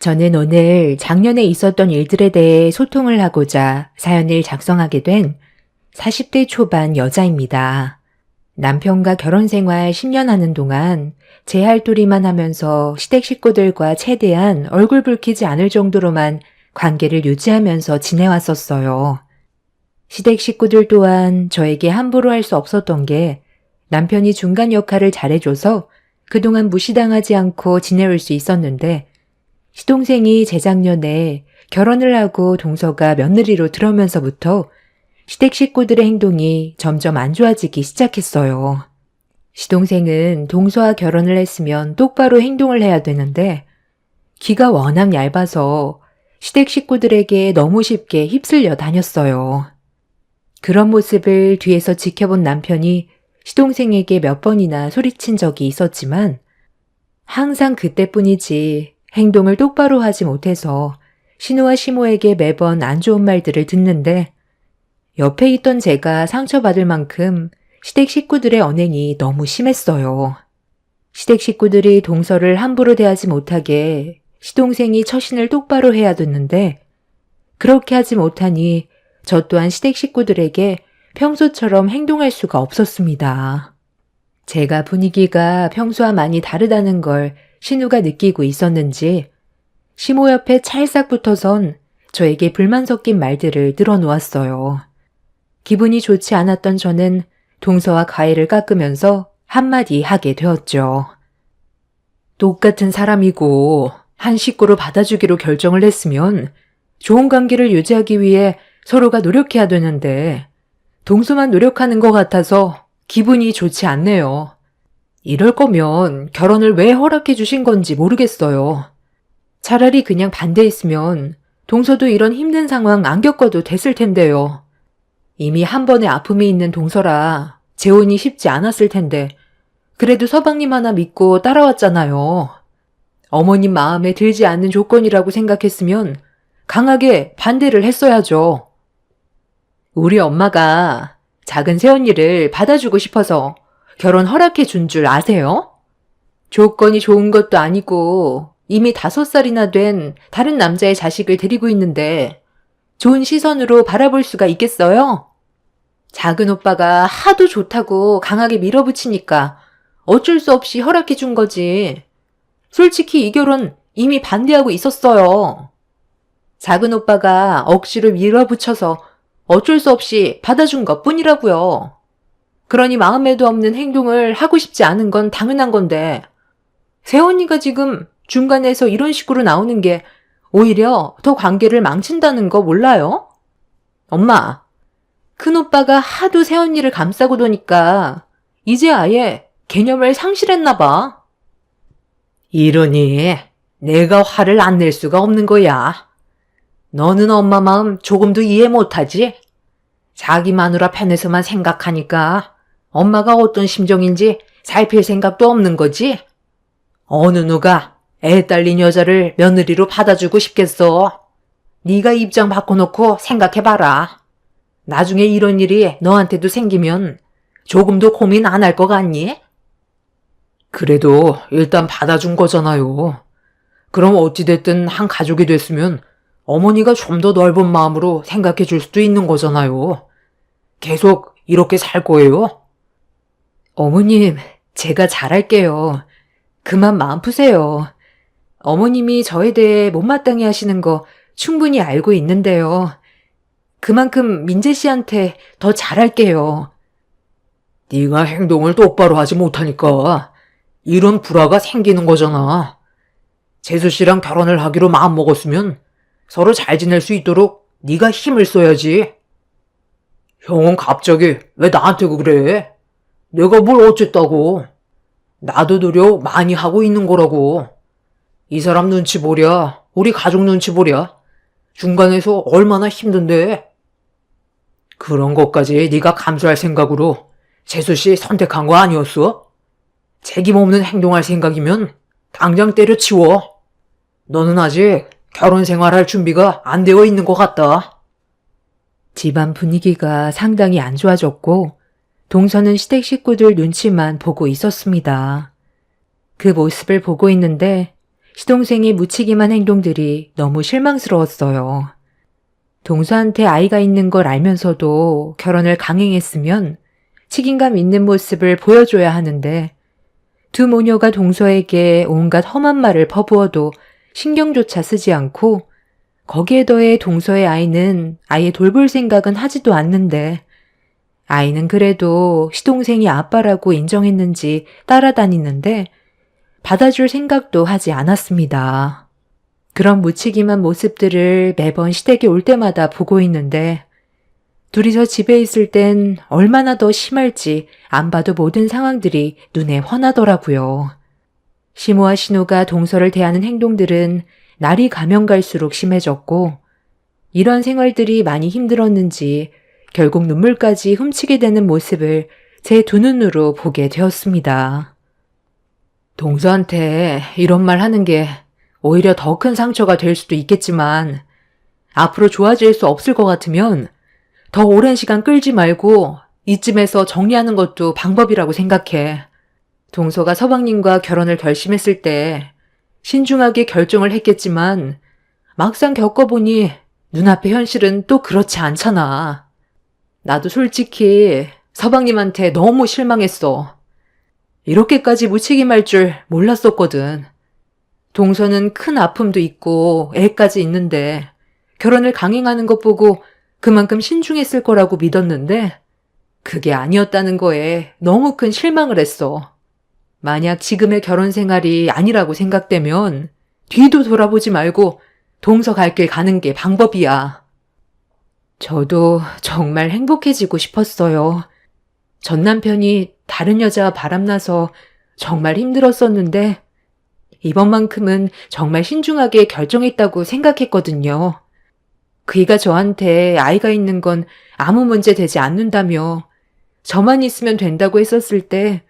저는 오늘 작년에 있었던 일들에 대해 소통을 하고자 사연을 작성하게 된 40대 초반 여자입니다. 남편과 결혼 생활 10년 하는 동안 제 할 도리만 하면서 시댁 식구들과 최대한 얼굴 붉히지 않을 정도로만 관계를 유지하면서 지내왔었어요. 시댁 식구들 또한 저에게 함부로 할 수 없었던 게 남편이 중간 역할을 잘해줘서 그동안 무시당하지 않고 지내올 수 있었는데, 시동생이 재작년에 결혼을 하고 동서가 며느리로 들어오면서부터 시댁 식구들의 행동이 점점 안 좋아지기 시작했어요. 시동생은 동서와 결혼을 했으면 똑바로 행동을 해야 되는데 귀가 워낙 얇아서 시댁 식구들에게 너무 쉽게 휩쓸려 다녔어요. 그런 모습을 뒤에서 지켜본 남편이 시동생에게 몇 번이나 소리친 적이 있었지만 항상 그때뿐이지 행동을 똑바로 하지 못해서 신우와 시모에게 매번 안 좋은 말들을 듣는데, 옆에 있던 제가 상처받을 만큼 시댁 식구들의 언행이 너무 심했어요. 시댁 식구들이 동서를 함부로 대하지 못하게 시동생이 처신을 똑바로 해야 됐는데, 그렇게 하지 못하니 저 또한 시댁 식구들에게 평소처럼 행동할 수가 없었습니다. 제가 분위기가 평소와 많이 다르다는 걸 신우가 느끼고 있었는지 시모 옆에 찰싹 붙어선 저에게 불만 섞인 말들을 늘어놓았어요. 기분이 좋지 않았던 저는 동서와 과일을 깎으면서 한마디 하게 되었죠. 똑같은 사람이고 한 식구로 받아주기로 결정을 했으면 좋은 관계를 유지하기 위해 서로가 노력해야 되는데 동서만 노력하는 것 같아서 기분이 좋지 않네요. 이럴 거면 결혼을 왜 허락해 주신 건지 모르겠어요. 차라리 그냥 반대했으면 동서도 이런 힘든 상황 안 겪어도 됐을 텐데요. 이미 한 번의 아픔이 있는 동서라 재혼이 쉽지 않았을 텐데 그래도 서방님 하나 믿고 따라왔잖아요. 어머님 마음에 들지 않는 조건이라고 생각했으면 강하게 반대를 했어야죠. 우리 엄마가 작은 새언니를 받아주고 싶어서 결혼 허락해 준 줄 아세요? 조건이 좋은 것도 아니고 이미 5살이나 된 다른 남자의 자식을 데리고 있는데 좋은 시선으로 바라볼 수가 있겠어요? 작은 오빠가 하도 좋다고 강하게 밀어붙이니까 어쩔 수 없이 허락해 준 거지. 솔직히 이 결혼 이미 반대하고 있었어요. 작은 오빠가 억지로 밀어붙여서 어쩔 수 없이 받아준 것 뿐이라고요. 그러니 마음에도 없는 행동을 하고 싶지 않은 건 당연한 건데 새언니가 지금 중간에서 이런 식으로 나오는 게 오히려 더 관계를 망친다는 거 몰라요? 엄마, 큰오빠가 하도 새언니를 감싸고 도니까 이제 아예 개념을 상실했나 봐. 이러니 내가 화를 안 낼 수가 없는 거야. 너는 엄마 마음 조금도 이해 못하지? 자기 마누라 편에서만 생각하니까 엄마가 어떤 심정인지 살필 생각도 없는 거지? 어느 누가 애 딸린 여자를 며느리로 받아주고 싶겠어? 네가 입장 바꿔놓고 생각해봐라. 나중에 이런 일이 너한테도 생기면 조금도 고민 안 할 것 같니? 그래도 일단 받아준 거잖아요. 그럼 어찌됐든 한 가족이 됐으면 어머니가 좀 더 넓은 마음으로 생각해 줄 수도 있는 거잖아요. 계속 이렇게 살 거예요? 어머님, 제가 잘할게요. 그만 마음 푸세요. 어머님이 저에 대해 못마땅해 하시는 거 충분히 알고 있는데요. 그만큼 민재 씨한테 더 잘할게요. 네가 행동을 똑바로 하지 못하니까 이런 불화가 생기는 거잖아. 재수 씨랑 결혼을 하기로 마음먹었으면 서로 잘 지낼 수 있도록 네가 힘을 써야지. 형은 갑자기 왜 나한테 그래? 내가 뭘 어쨌다고. 나도 노력 많이 하고 있는 거라고. 이 사람 눈치 보랴, 우리 가족 눈치 보랴. 중간에서 얼마나 힘든데. 그런 것까지 네가 감수할 생각으로 재수 씨 선택한 거 아니었어? 책임 없는 행동할 생각이면 당장 때려치워. 너는 아직 결혼 생활할 준비가 안 되어 있는 것 같다. 집안 분위기가 상당히 안 좋아졌고 동서는 시댁 식구들 눈치만 보고 있었습니다. 그 모습을 보고 있는데 시동생의 묻히기만 행동들이 너무 실망스러웠어요. 동서한테 아이가 있는 걸 알면서도 결혼을 강행했으면 책임감 있는 모습을 보여줘야 하는데 두 모녀가 동서에게 온갖 험한 말을 퍼부어도 신경조차 쓰지 않고 거기에 더해 동서의 아이는 아예 돌볼 생각은 하지도 않는데 아이는 그래도 시동생이 아빠라고 인정했는지 따라다니는데 받아줄 생각도 하지 않았습니다. 그런 무책임한 모습들을 매번 시댁에 올 때마다 보고 있는데 둘이서 집에 있을 땐 얼마나 더 심할지 안 봐도 모든 상황들이 눈에 훤하더라고요. 시모와 신우가 동서를 대하는 행동들은 날이 가면 갈수록 심해졌고 이런 생활들이 많이 힘들었는지 결국 눈물까지 훔치게 되는 모습을 제 두 눈으로 보게 되었습니다. 동서한테 이런 말 하는 게 오히려 더 큰 상처가 될 수도 있겠지만 앞으로 좋아질 수 없을 것 같으면 더 오랜 시간 끌지 말고 이쯤에서 정리하는 것도 방법이라고 생각해. 동서가 서방님과 결혼을 결심했을 때 신중하게 결정을 했겠지만 막상 겪어보니 눈앞의 현실은 또 그렇지 않잖아. 나도 솔직히 서방님한테 너무 실망했어. 이렇게까지 무책임할 줄 몰랐었거든. 동서는 큰 아픔도 있고 애까지 있는데 결혼을 강행하는 것 보고 그만큼 신중했을 거라고 믿었는데 그게 아니었다는 거에 너무 큰 실망을 했어. 만약 지금의 결혼 생활이 아니라고 생각되면 뒤도 돌아보지 말고 동서 갈 길 가는 게 방법이야. 저도 정말 행복해지고 싶었어요. 전 남편이 다른 여자와 바람나서 정말 힘들었었는데 이번만큼은 정말 신중하게 결정했다고 생각했거든요. 그이가 저한테 아이가 있는 건 아무 문제 되지 않는다며 저만 있으면 된다고 했었을 때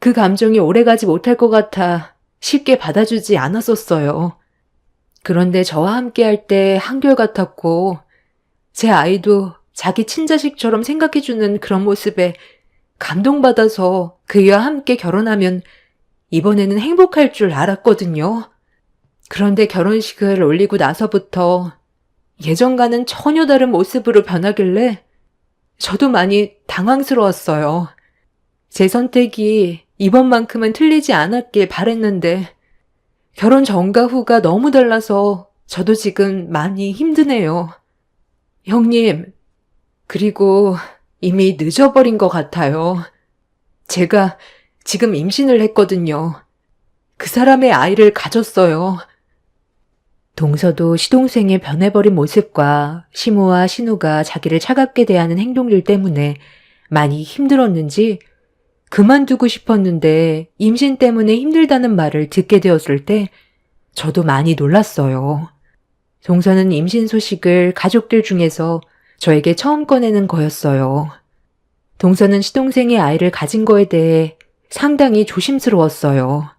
그 감정이 오래가지 못할 것 같아 쉽게 받아주지 않았었어요. 그런데 저와 함께 할 때 한결같았고 제 아이도 자기 친자식처럼 생각해주는 그런 모습에 감동받아서 그이와 함께 결혼하면 이번에는 행복할 줄 알았거든요. 그런데 결혼식을 올리고 나서부터 예전과는 전혀 다른 모습으로 변하길래 저도 많이 당황스러웠어요. 제 선택이 이번만큼은 틀리지 않았길 바랬는데 결혼 전과 후가 너무 달라서 저도 지금 많이 힘드네요. 형님, 그리고 이미 늦어버린 것 같아요. 제가 지금 임신을 했거든요. 그 사람의 아이를 가졌어요. 동서도 시동생의 변해버린 모습과 시모와 신우가 자기를 차갑게 대하는 행동들 때문에 많이 힘들었는지 그만두고 싶었는데 임신 때문에 힘들다는 말을 듣게 되었을 때 저도 많이 놀랐어요. 동서는 임신 소식을 가족들 중에서 저에게 처음 꺼내는 거였어요. 동서는 시동생의 아이를 가진 거에 대해 상당히 조심스러웠어요.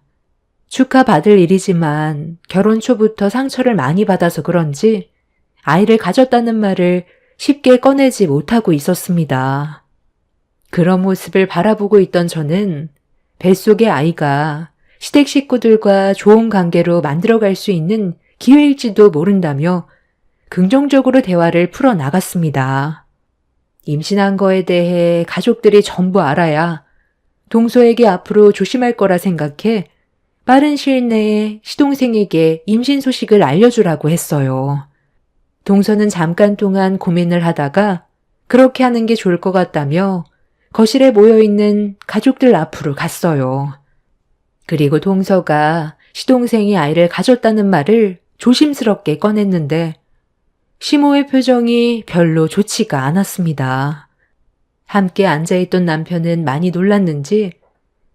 축하받을 일이지만 결혼 초부터 상처를 많이 받아서 그런지 아이를 가졌다는 말을 쉽게 꺼내지 못하고 있었습니다. 그런 모습을 바라보고 있던 저는 뱃속의 아이가 시댁 식구들과 좋은 관계로 만들어갈 수 있는 기회일지도 모른다며 긍정적으로 대화를 풀어나갔습니다. 임신한 거에 대해 가족들이 전부 알아야 동서에게 앞으로 조심할 거라 생각해 빠른 시일 내에 시동생에게 임신 소식을 알려주라고 했어요. 동서는 잠깐 동안 고민을 하다가 그렇게 하는 게 좋을 것 같다며 거실에 모여있는 가족들 앞으로 갔어요. 그리고 동서가 시동생이 아이를 가졌다는 말을 조심스럽게 꺼냈는데 시모의 표정이 별로 좋지가 않았습니다. 함께 앉아있던 남편은 많이 놀랐는지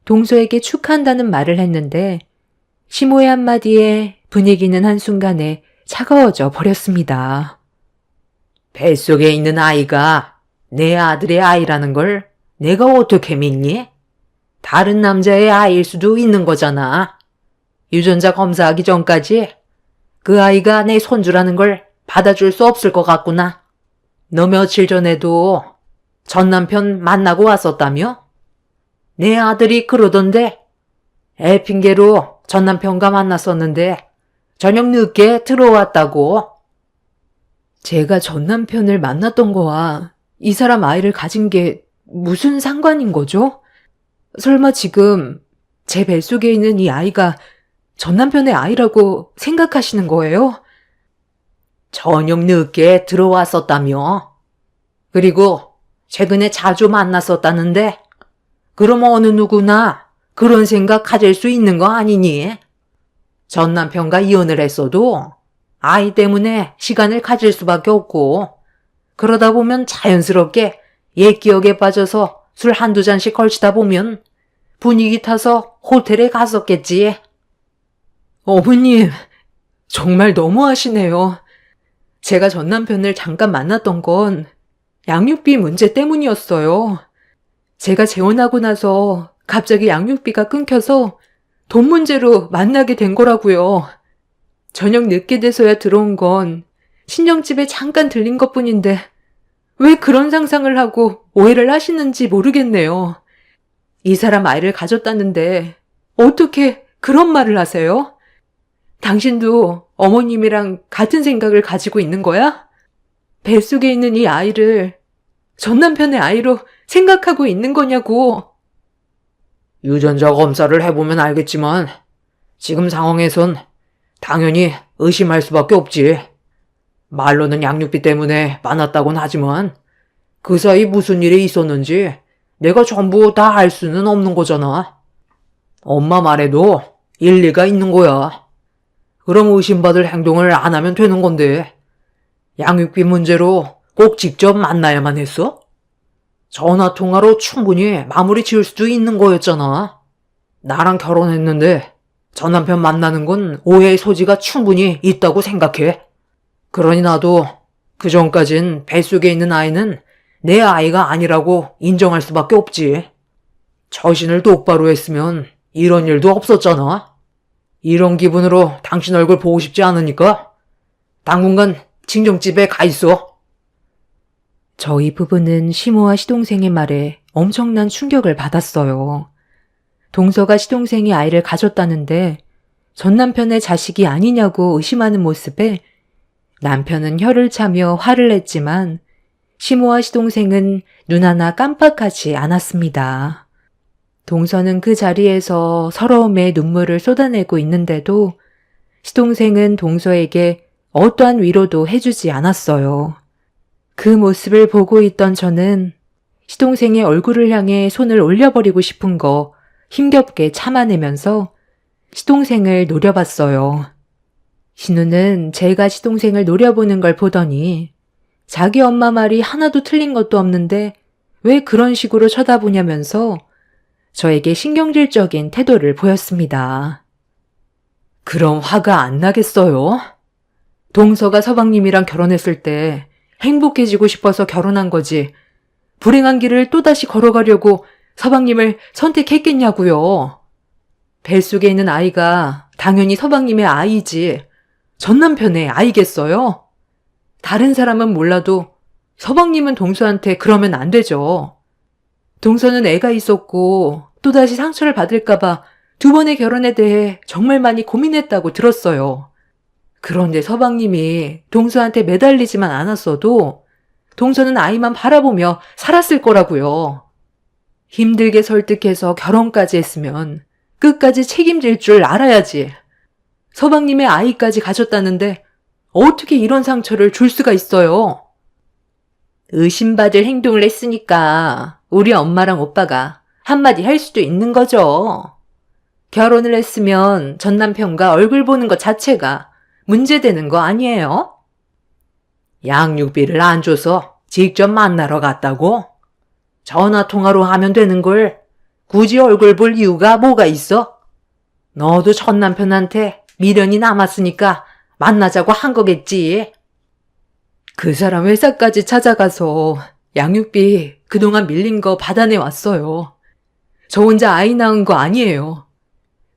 동서에게 축하한다는 말을 했는데 시모의 한마디에 분위기는 한순간에 차가워져 버렸습니다. 뱃속에 있는 아이가 내 아들의 아이라는 걸 내가 어떻게 믿니? 다른 남자의 아이일 수도 있는 거잖아. 유전자 검사하기 전까지 그 아이가 내 손주라는 걸 받아줄 수 없을 것 같구나. 너 며칠 전에도 전 남편 만나고 왔었다며? 내 아들이 그러던데 애 핑계로 전 남편과 만났었는데 저녁 늦게 들어왔다고. 제가 전 남편을 만났던 거와 이 사람 아이를 가진 게 무슨 상관인 거죠? 설마 지금 제 뱃속에 있는 이 아이가 전 남편의 아이라고 생각하시는 거예요? 저녁 늦게 들어왔었다며. 그리고 최근에 자주 만났었다는데 그럼 어느 누구나 그런 생각 가질 수 있는 거 아니니? 전 남편과 이혼을 했어도 아이 때문에 시간을 가질 수밖에 없고 그러다 보면 자연스럽게 옛 기억에 빠져서 술 한두 잔씩 걸치다 보면 분위기 타서 호텔에 갔었겠지. 어머님, 정말 너무하시네요. 제가 전 남편을 잠깐 만났던 건 양육비 문제 때문이었어요. 제가 재혼하고 나서 갑자기 양육비가 끊겨서 돈 문제로 만나게 된 거라고요. 저녁 늦게 돼서야 들어온 건 친정집에 잠깐 들린 것뿐인데 왜 그런 상상을 하고 오해를 하시는지 모르겠네요. 이 사람 아이를 가졌다는데 어떻게 그런 말을 하세요? 당신도 어머님이랑 같은 생각을 가지고 있는 거야? 뱃속에 있는 이 아이를 전 남편의 아이로 생각하고 있는 거냐고. 유전자 검사를 해보면 알겠지만 지금 상황에선 당연히 의심할 수밖에 없지. 말로는 양육비 때문에 만났다곤 하지만 그 사이 무슨 일이 있었는지 내가 전부 다 알 수는 없는 거잖아. 엄마 말에도 일리가 있는 거야. 그럼 의심받을 행동을 안 하면 되는 건데 양육비 문제로 꼭 직접 만나야만 했어? 전화통화로 충분히 마무리 지을 수도 있는 거였잖아. 나랑 결혼했는데 전 남편 만나는 건 오해의 소지가 충분히 있다고 생각해. 그러니 나도 그 전까진 뱃속에 있는 아이는 내 아이가 아니라고 인정할 수밖에 없지. 처신을 똑바로 했으면 이런 일도 없었잖아. 이런 기분으로 당신 얼굴 보고 싶지 않으니까 당분간 친정집에 가 있어. 저희 부부는 시모와 시동생의 말에 엄청난 충격을 받았어요. 동서가 시동생이 아이를 가졌다는데 전 남편의 자식이 아니냐고 의심하는 모습에 남편은 혀를 차며 화를 냈지만 시모와 시동생은 눈 하나 깜빡하지 않았습니다. 동서는 그 자리에서 서러움에 눈물을 쏟아내고 있는데도 시동생은 동서에게 어떠한 위로도 해주지 않았어요. 그 모습을 보고 있던 저는 시동생의 얼굴을 향해 손을 올려버리고 싶은 거 힘겹게 참아내면서 시동생을 노려봤어요. 신우는 제가 시동생을 노려보는 걸 보더니 자기 엄마 말이 하나도 틀린 것도 없는데 왜 그런 식으로 쳐다보냐면서 저에게 신경질적인 태도를 보였습니다. 그럼 화가 안 나겠어요? 동서가 서방님이랑 결혼했을 때 행복해지고 싶어서 결혼한 거지 불행한 길을 또다시 걸어가려고 서방님을 선택했겠냐고요. 뱃속에 있는 아이가 당연히 서방님의 아이지 전 남편의 아이겠어요? 다른 사람은 몰라도 서방님은 동서한테 그러면 안 되죠. 동서는 애가 있었고 또다시 상처를 받을까봐 두 번의 결혼에 대해 정말 많이 고민했다고 들었어요. 그런데 서방님이 동서한테 매달리지만 않았어도 동서는 아이만 바라보며 살았을 거라고요. 힘들게 설득해서 결혼까지 했으면 끝까지 책임질 줄 알아야지. 서방님의 아이까지 가졌다는데 어떻게 이런 상처를 줄 수가 있어요? 의심받을 행동을 했으니까 우리 엄마랑 오빠가 한마디 할 수도 있는 거죠. 결혼을 했으면 전 남편과 얼굴 보는 것 자체가 문제되는 거 아니에요? 양육비를 안 줘서 직접 만나러 갔다고? 전화통화로 하면 되는 걸 굳이 얼굴 볼 이유가 뭐가 있어? 너도 전 남편한테 미련이 남았으니까 만나자고 한 거겠지. 그 사람 회사까지 찾아가서 양육비 그동안 밀린 거 받아내 왔어요. 저 혼자 아이 낳은 거 아니에요.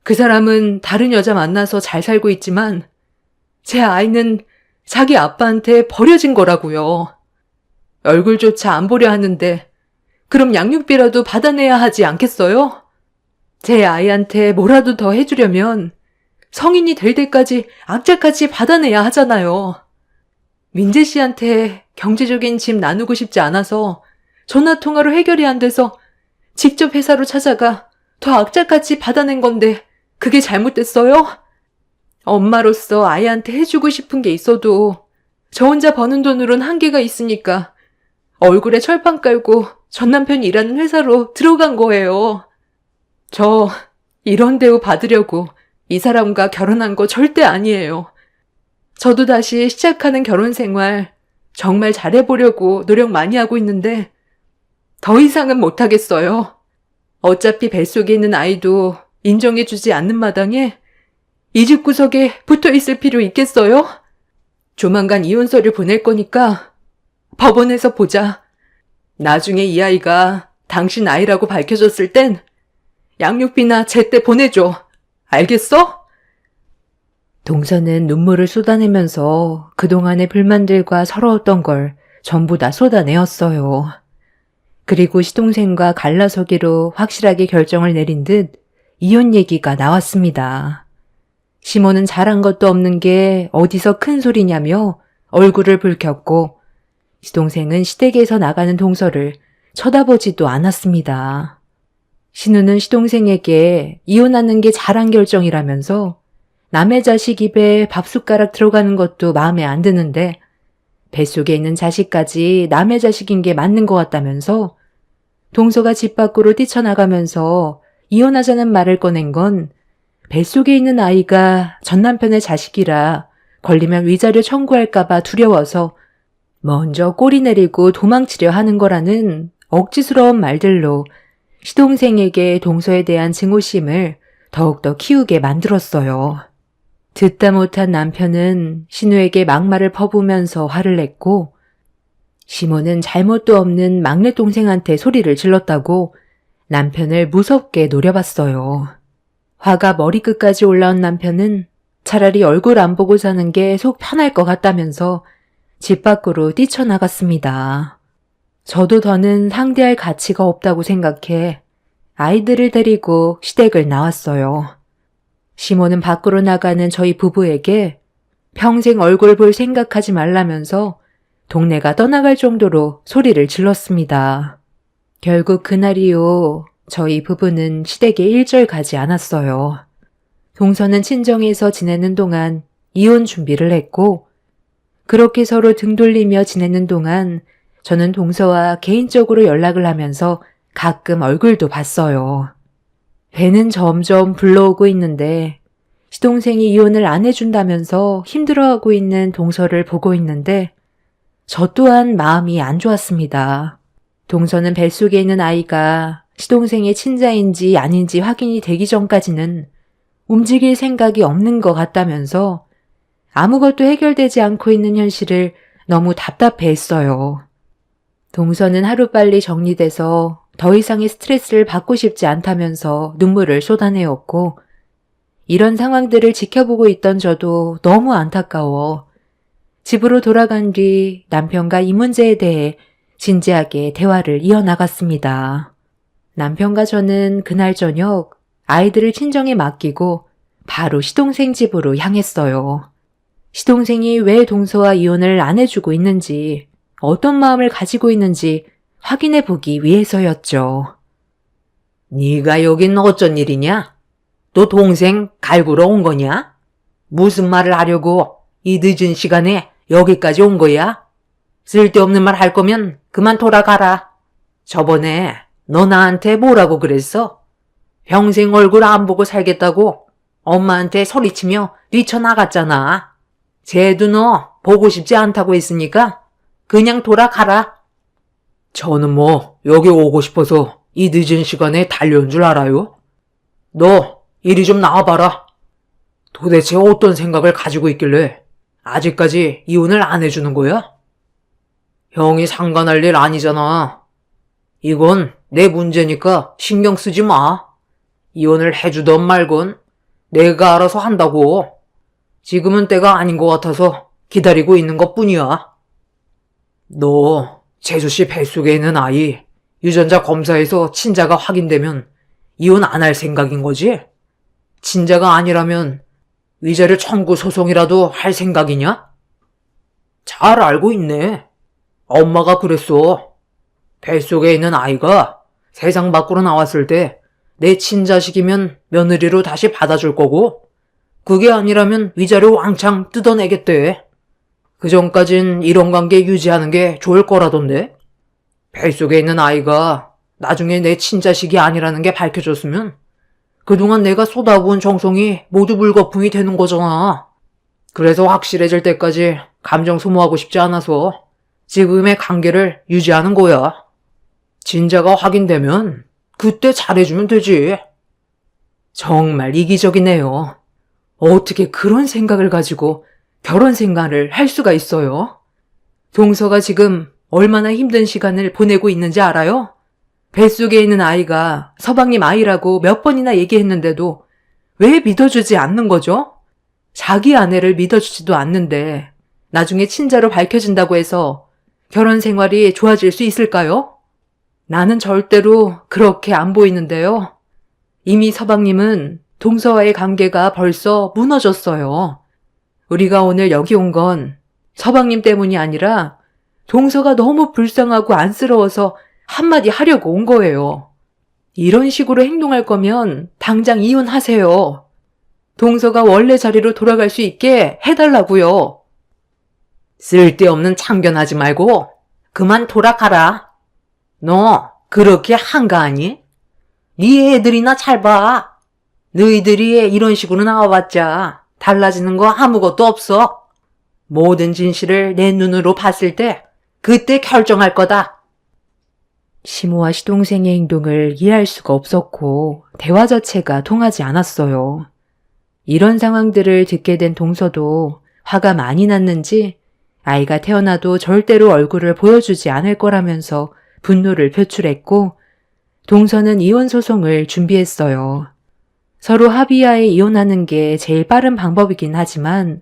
그 사람은 다른 여자 만나서 잘 살고 있지만 제 아이는 자기 아빠한테 버려진 거라고요. 얼굴조차 안 보려 하는데 그럼 양육비라도 받아내야 하지 않겠어요? 제 아이한테 뭐라도 더 해주려면 성인이 될 때까지 악착같이 받아내야 하잖아요. 민재 씨한테 경제적인 짐 나누고 싶지 않아서 전화통화로 해결이 안 돼서 직접 회사로 찾아가 더 악착같이 받아낸 건데 그게 잘못됐어요? 엄마로서 아이한테 해주고 싶은 게 있어도 저 혼자 버는 돈으론 한계가 있으니까 얼굴에 철판 깔고 전 남편이 일하는 회사로 들어간 거예요. 저 이런 대우 받으려고 이 사람과 결혼한 거 절대 아니에요. 저도 다시 시작하는 결혼 생활 정말 잘해보려고 노력 많이 하고 있는데 더 이상은 못하겠어요. 어차피 뱃속에 있는 아이도 인정해주지 않는 마당에 이 집 구석에 붙어있을 필요 있겠어요? 조만간 이혼서를 보낼 거니까 법원에서 보자. 나중에 이 아이가 당신 아이라고 밝혀졌을 땐 양육비나 제때 보내줘. 알겠어? 동서는 눈물을 쏟아내면서 그동안의 불만들과 서러웠던 걸 전부 다 쏟아내었어요. 그리고 시동생과 갈라서기로 확실하게 결정을 내린 듯 이혼 얘기가 나왔습니다. 시모는 잘한 것도 없는 게 어디서 큰 소리냐며 얼굴을 붉혔고 시동생은 시댁에서 나가는 동서를 쳐다보지도 않았습니다. 신우는 시동생에게 이혼하는 게 잘한 결정이라면서 남의 자식 입에 밥숟가락 들어가는 것도 마음에 안 드는데 뱃속에 있는 자식까지 남의 자식인 게 맞는 것 같다면서 동서가 집 밖으로 뛰쳐나가면서 이혼하자는 말을 꺼낸 건 뱃속에 있는 아이가 전 남편의 자식이라 걸리면 위자료 청구할까봐 두려워서 먼저 꼬리 내리고 도망치려 하는 거라는 억지스러운 말들로 시동생에게 동서에 대한 증오심을 더욱더 키우게 만들었어요. 듣다 못한 남편은 신우에게 막말을 퍼부으면서 화를 냈고 시모는 잘못도 없는 막내 동생한테 소리를 질렀다고 남편을 무섭게 노려봤어요. 화가 머리끝까지 올라온 남편은 차라리 얼굴 안 보고 사는 게 속 편할 것 같다면서 집 밖으로 뛰쳐나갔습니다. 저도 더는 상대할 가치가 없다고 생각해 아이들을 데리고 시댁을 나왔어요. 시모는 밖으로 나가는 저희 부부에게 평생 얼굴 볼 생각하지 말라면서 동네가 떠나갈 정도로 소리를 질렀습니다. 결국 그날 이후 저희 부부는 시댁에 일절 가지 않았어요. 동서는 친정에서 지내는 동안 이혼 준비를 했고 그렇게 서로 등 돌리며 지내는 동안 저는 동서와 개인적으로 연락을 하면서 가끔 얼굴도 봤어요. 배는 점점 불러오고 있는데 시동생이 이혼을 안 해준다면서 힘들어하고 있는 동서를 보고 있는데 저 또한 마음이 안 좋았습니다. 동서는 뱃속에 있는 아이가 시동생의 친자인지 아닌지 확인이 되기 전까지는 움직일 생각이 없는 것 같다면서 아무것도 해결되지 않고 있는 현실을 너무 답답해했어요. 동서는 하루빨리 정리돼서 더 이상의 스트레스를 받고 싶지 않다면서 눈물을 쏟아내었고 이런 상황들을 지켜보고 있던 저도 너무 안타까워 집으로 돌아간 뒤 남편과 이 문제에 대해 진지하게 대화를 이어나갔습니다. 남편과 저는 그날 저녁 아이들을 친정에 맡기고 바로 시동생 집으로 향했어요. 시동생이 왜 동서와 이혼을 안 해주고 있는지 어떤 마음을 가지고 있는지 확인해 보기 위해서였죠. 네가 여긴 어쩐 일이냐? 너 동생 갈구러 온 거냐? 무슨 말을 하려고 이 늦은 시간에 여기까지 온 거야? 쓸데없는 말 할 거면 그만 돌아가라. 저번에 너 나한테 뭐라고 그랬어? 평생 얼굴 안 보고 살겠다고 엄마한테 소리치며 뛰쳐나갔잖아. 쟤도 너 보고 싶지 않다고 했으니까 그냥 돌아가라. 저는 뭐 여기 오고 싶어서 이 늦은 시간에 달려온 줄 알아요? 너 이리 좀 나와봐라. 도대체 어떤 생각을 가지고 있길래 아직까지 이혼을 안 해주는 거야? 형이 상관할 일 아니잖아. 이건 내 문제니까 신경 쓰지 마. 이혼을 해주던 말건 내가 알아서 한다고. 지금은 때가 아닌 것 같아서 기다리고 있는 것뿐이야. 너 제주씨 뱃속에 있는 아이 유전자 검사에서 친자가 확인되면 이혼 안 할 생각인 거지? 친자가 아니라면 위자료 청구 소송이라도 할 생각이냐? 잘 알고 있네. 엄마가 그랬어. 뱃속에 있는 아이가 세상 밖으로 나왔을 때 내 친자식이면 며느리로 다시 받아줄 거고, 그게 아니라면 위자료 왕창 뜯어내겠대. 그 전까진 이런 관계 유지하는 게 좋을 거라던데. 뱃속에 있는 아이가 나중에 내 친자식이 아니라는 게 밝혀졌으면 그동안 내가 쏟아부은 정성이 모두 물거품이 되는 거잖아. 그래서 확실해질 때까지 감정 소모하고 싶지 않아서 지금의 관계를 유지하는 거야. 진짜가 확인되면 그때 잘해주면 되지. 정말 이기적이네요. 어떻게 그런 생각을 가지고 결혼 생활을 할 수가 있어요? 동서가 지금 얼마나 힘든 시간을 보내고 있는지 알아요? 뱃속에 있는 아이가 서방님 아이라고 몇 번이나 얘기했는데도 왜 믿어주지 않는 거죠? 자기 아내를 믿어주지도 않는데 나중에 친자로 밝혀진다고 해서 결혼 생활이 좋아질 수 있을까요? 나는 절대로 그렇게 안 보이는데요. 이미 서방님은 동서와의 관계가 벌써 무너졌어요. 우리가 오늘 여기 온 건 서방님 때문이 아니라 동서가 너무 불쌍하고 안쓰러워서 한마디 하려고 온 거예요. 이런 식으로 행동할 거면 당장 이혼하세요. 동서가 원래 자리로 돌아갈 수 있게 해달라고요. 쓸데없는 참견하지 말고 그만 돌아가라. 너 그렇게 한가하니? 네 애들이나 잘 봐. 너희들이 이런 식으로 나와봤자 달라지는 거 아무것도 없어. 모든 진실을 내 눈으로 봤을 때 그때 결정할 거다. 시모와 시동생의 행동을 이해할 수가 없었고 대화 자체가 통하지 않았어요. 이런 상황들을 듣게 된 동서도 화가 많이 났는지 아이가 태어나도 절대로 얼굴을 보여주지 않을 거라면서 분노를 표출했고 동서는 이혼 소송을 준비했어요. 서로 합의하에 이혼하는 게 제일 빠른 방법이긴 하지만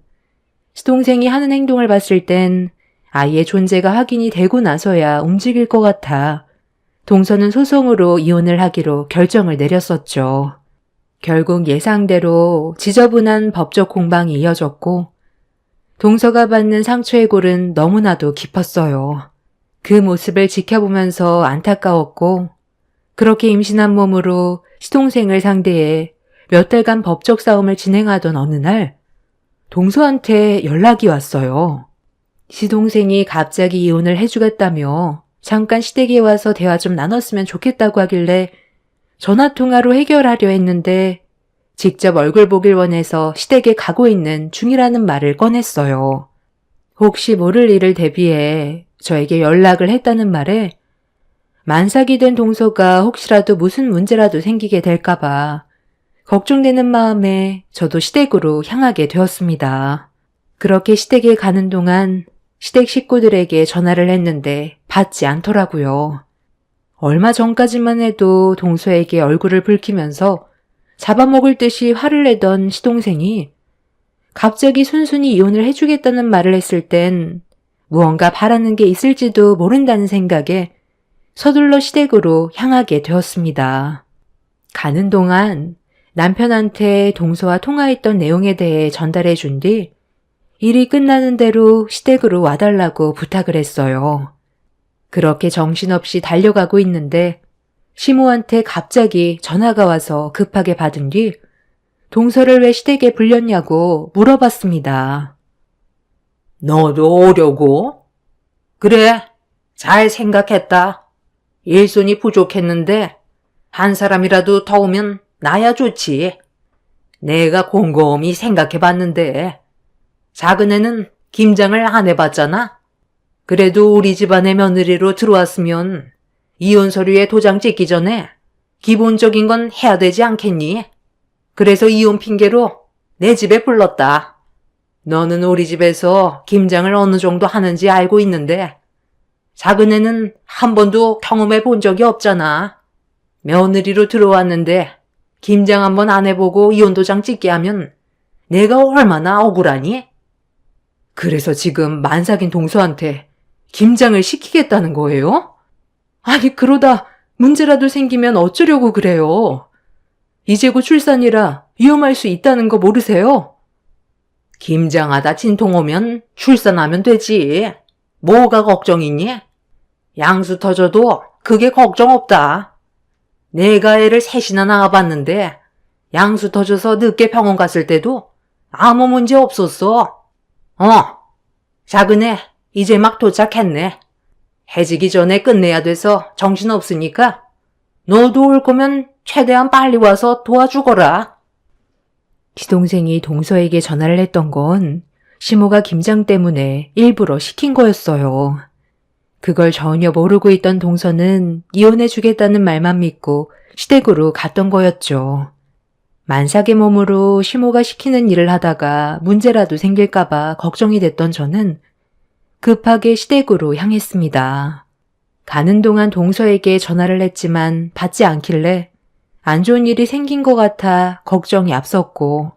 시동생이 하는 행동을 봤을 땐 아이의 존재가 확인이 되고 나서야 움직일 것 같아 동서는 소송으로 이혼을 하기로 결정을 내렸었죠. 결국 예상대로 지저분한 법적 공방이 이어졌고 동서가 받는 상처의 골은 너무나도 깊었어요. 그 모습을 지켜보면서 안타까웠고 그렇게 임신한 몸으로 시동생을 상대해 몇 달간 법적 싸움을 진행하던 어느 날 동서한테 연락이 왔어요. 시동생이 갑자기 이혼을 해주겠다며 잠깐 시댁에 와서 대화 좀 나눴으면 좋겠다고 하길래 전화통화로 해결하려 했는데 직접 얼굴 보길 원해서 시댁에 가고 있는 중이라는 말을 꺼냈어요. 혹시 모를 일을 대비해 저에게 연락을 했다는 말에 만삭이 된 동서가 혹시라도 무슨 문제라도 생기게 될까봐 걱정되는 마음에 저도 시댁으로 향하게 되었습니다. 그렇게 시댁에 가는 동안 시댁 식구들에게 전화를 했는데 받지 않더라고요. 얼마 전까지만 해도 동서에게 얼굴을 붉히면서 잡아먹을 듯이 화를 내던 시동생이 갑자기 순순히 이혼을 해주겠다는 말을 했을 땐 무언가 바라는 게 있을지도 모른다는 생각에 서둘러 시댁으로 향하게 되었습니다. 가는 동안 남편한테 동서와 통화했던 내용에 대해 전달해 준 뒤 일이 끝나는 대로 시댁으로 와달라고 부탁을 했어요. 그렇게 정신없이 달려가고 있는데 시모한테 갑자기 전화가 와서 급하게 받은 뒤 동서를 왜 시댁에 불렸냐고 물어봤습니다. 너도 오려고? 그래, 잘 생각했다. 일손이 부족했는데 한 사람이라도 더 오면 나야 좋지. 내가 곰곰이 생각해봤는데 작은 애는 김장을 안 해봤잖아. 그래도 우리 집안의 며느리로 들어왔으면 이혼 서류에 도장 찍기 전에 기본적인 건 해야 되지 않겠니? 그래서 이혼 핑계로 내 집에 불렀다. 너는 우리 집에서 김장을 어느 정도 하는지 알고 있는데 작은 애는 한 번도 경험해 본 적이 없잖아. 며느리로 들어왔는데 김장 한번 안 해보고 이혼 도장 찍게 하면 내가 얼마나 억울하니? 그래서 지금 만삭인 동서한테 김장을 시키겠다는 거예요? 아니 그러다 문제라도 생기면 어쩌려고 그래요? 이제 곧 출산이라 위험할 수 있다는 거 모르세요? 김장하다 진통 오면 출산하면 되지. 뭐가 걱정이니? 양수 터져도 그게 걱정 없다. 내가 애를 셋이나 낳아봤는데 양수 터져서 늦게 병원 갔을 때도 아무 문제 없었어. 작은 애 이제 막 도착했네. 해지기 전에 끝내야 돼서 정신없으니까 너도 올 거면 최대한 빨리 와서 도와주거라. 시동생이 동서에게 전화를 했던 건 시모가 김장 때문에 일부러 시킨 거였어요. 그걸 전혀 모르고 있던 동서는 이혼해주겠다는 말만 믿고 시댁으로 갔던 거였죠. 만삭의 몸으로 시모가 시키는 일을 하다가 문제라도 생길까봐 걱정이 됐던 저는 급하게 시댁으로 향했습니다. 가는 동안 동서에게 전화를 했지만 받지 않길래 안 좋은 일이 생긴 것 같아 걱정이 앞섰고,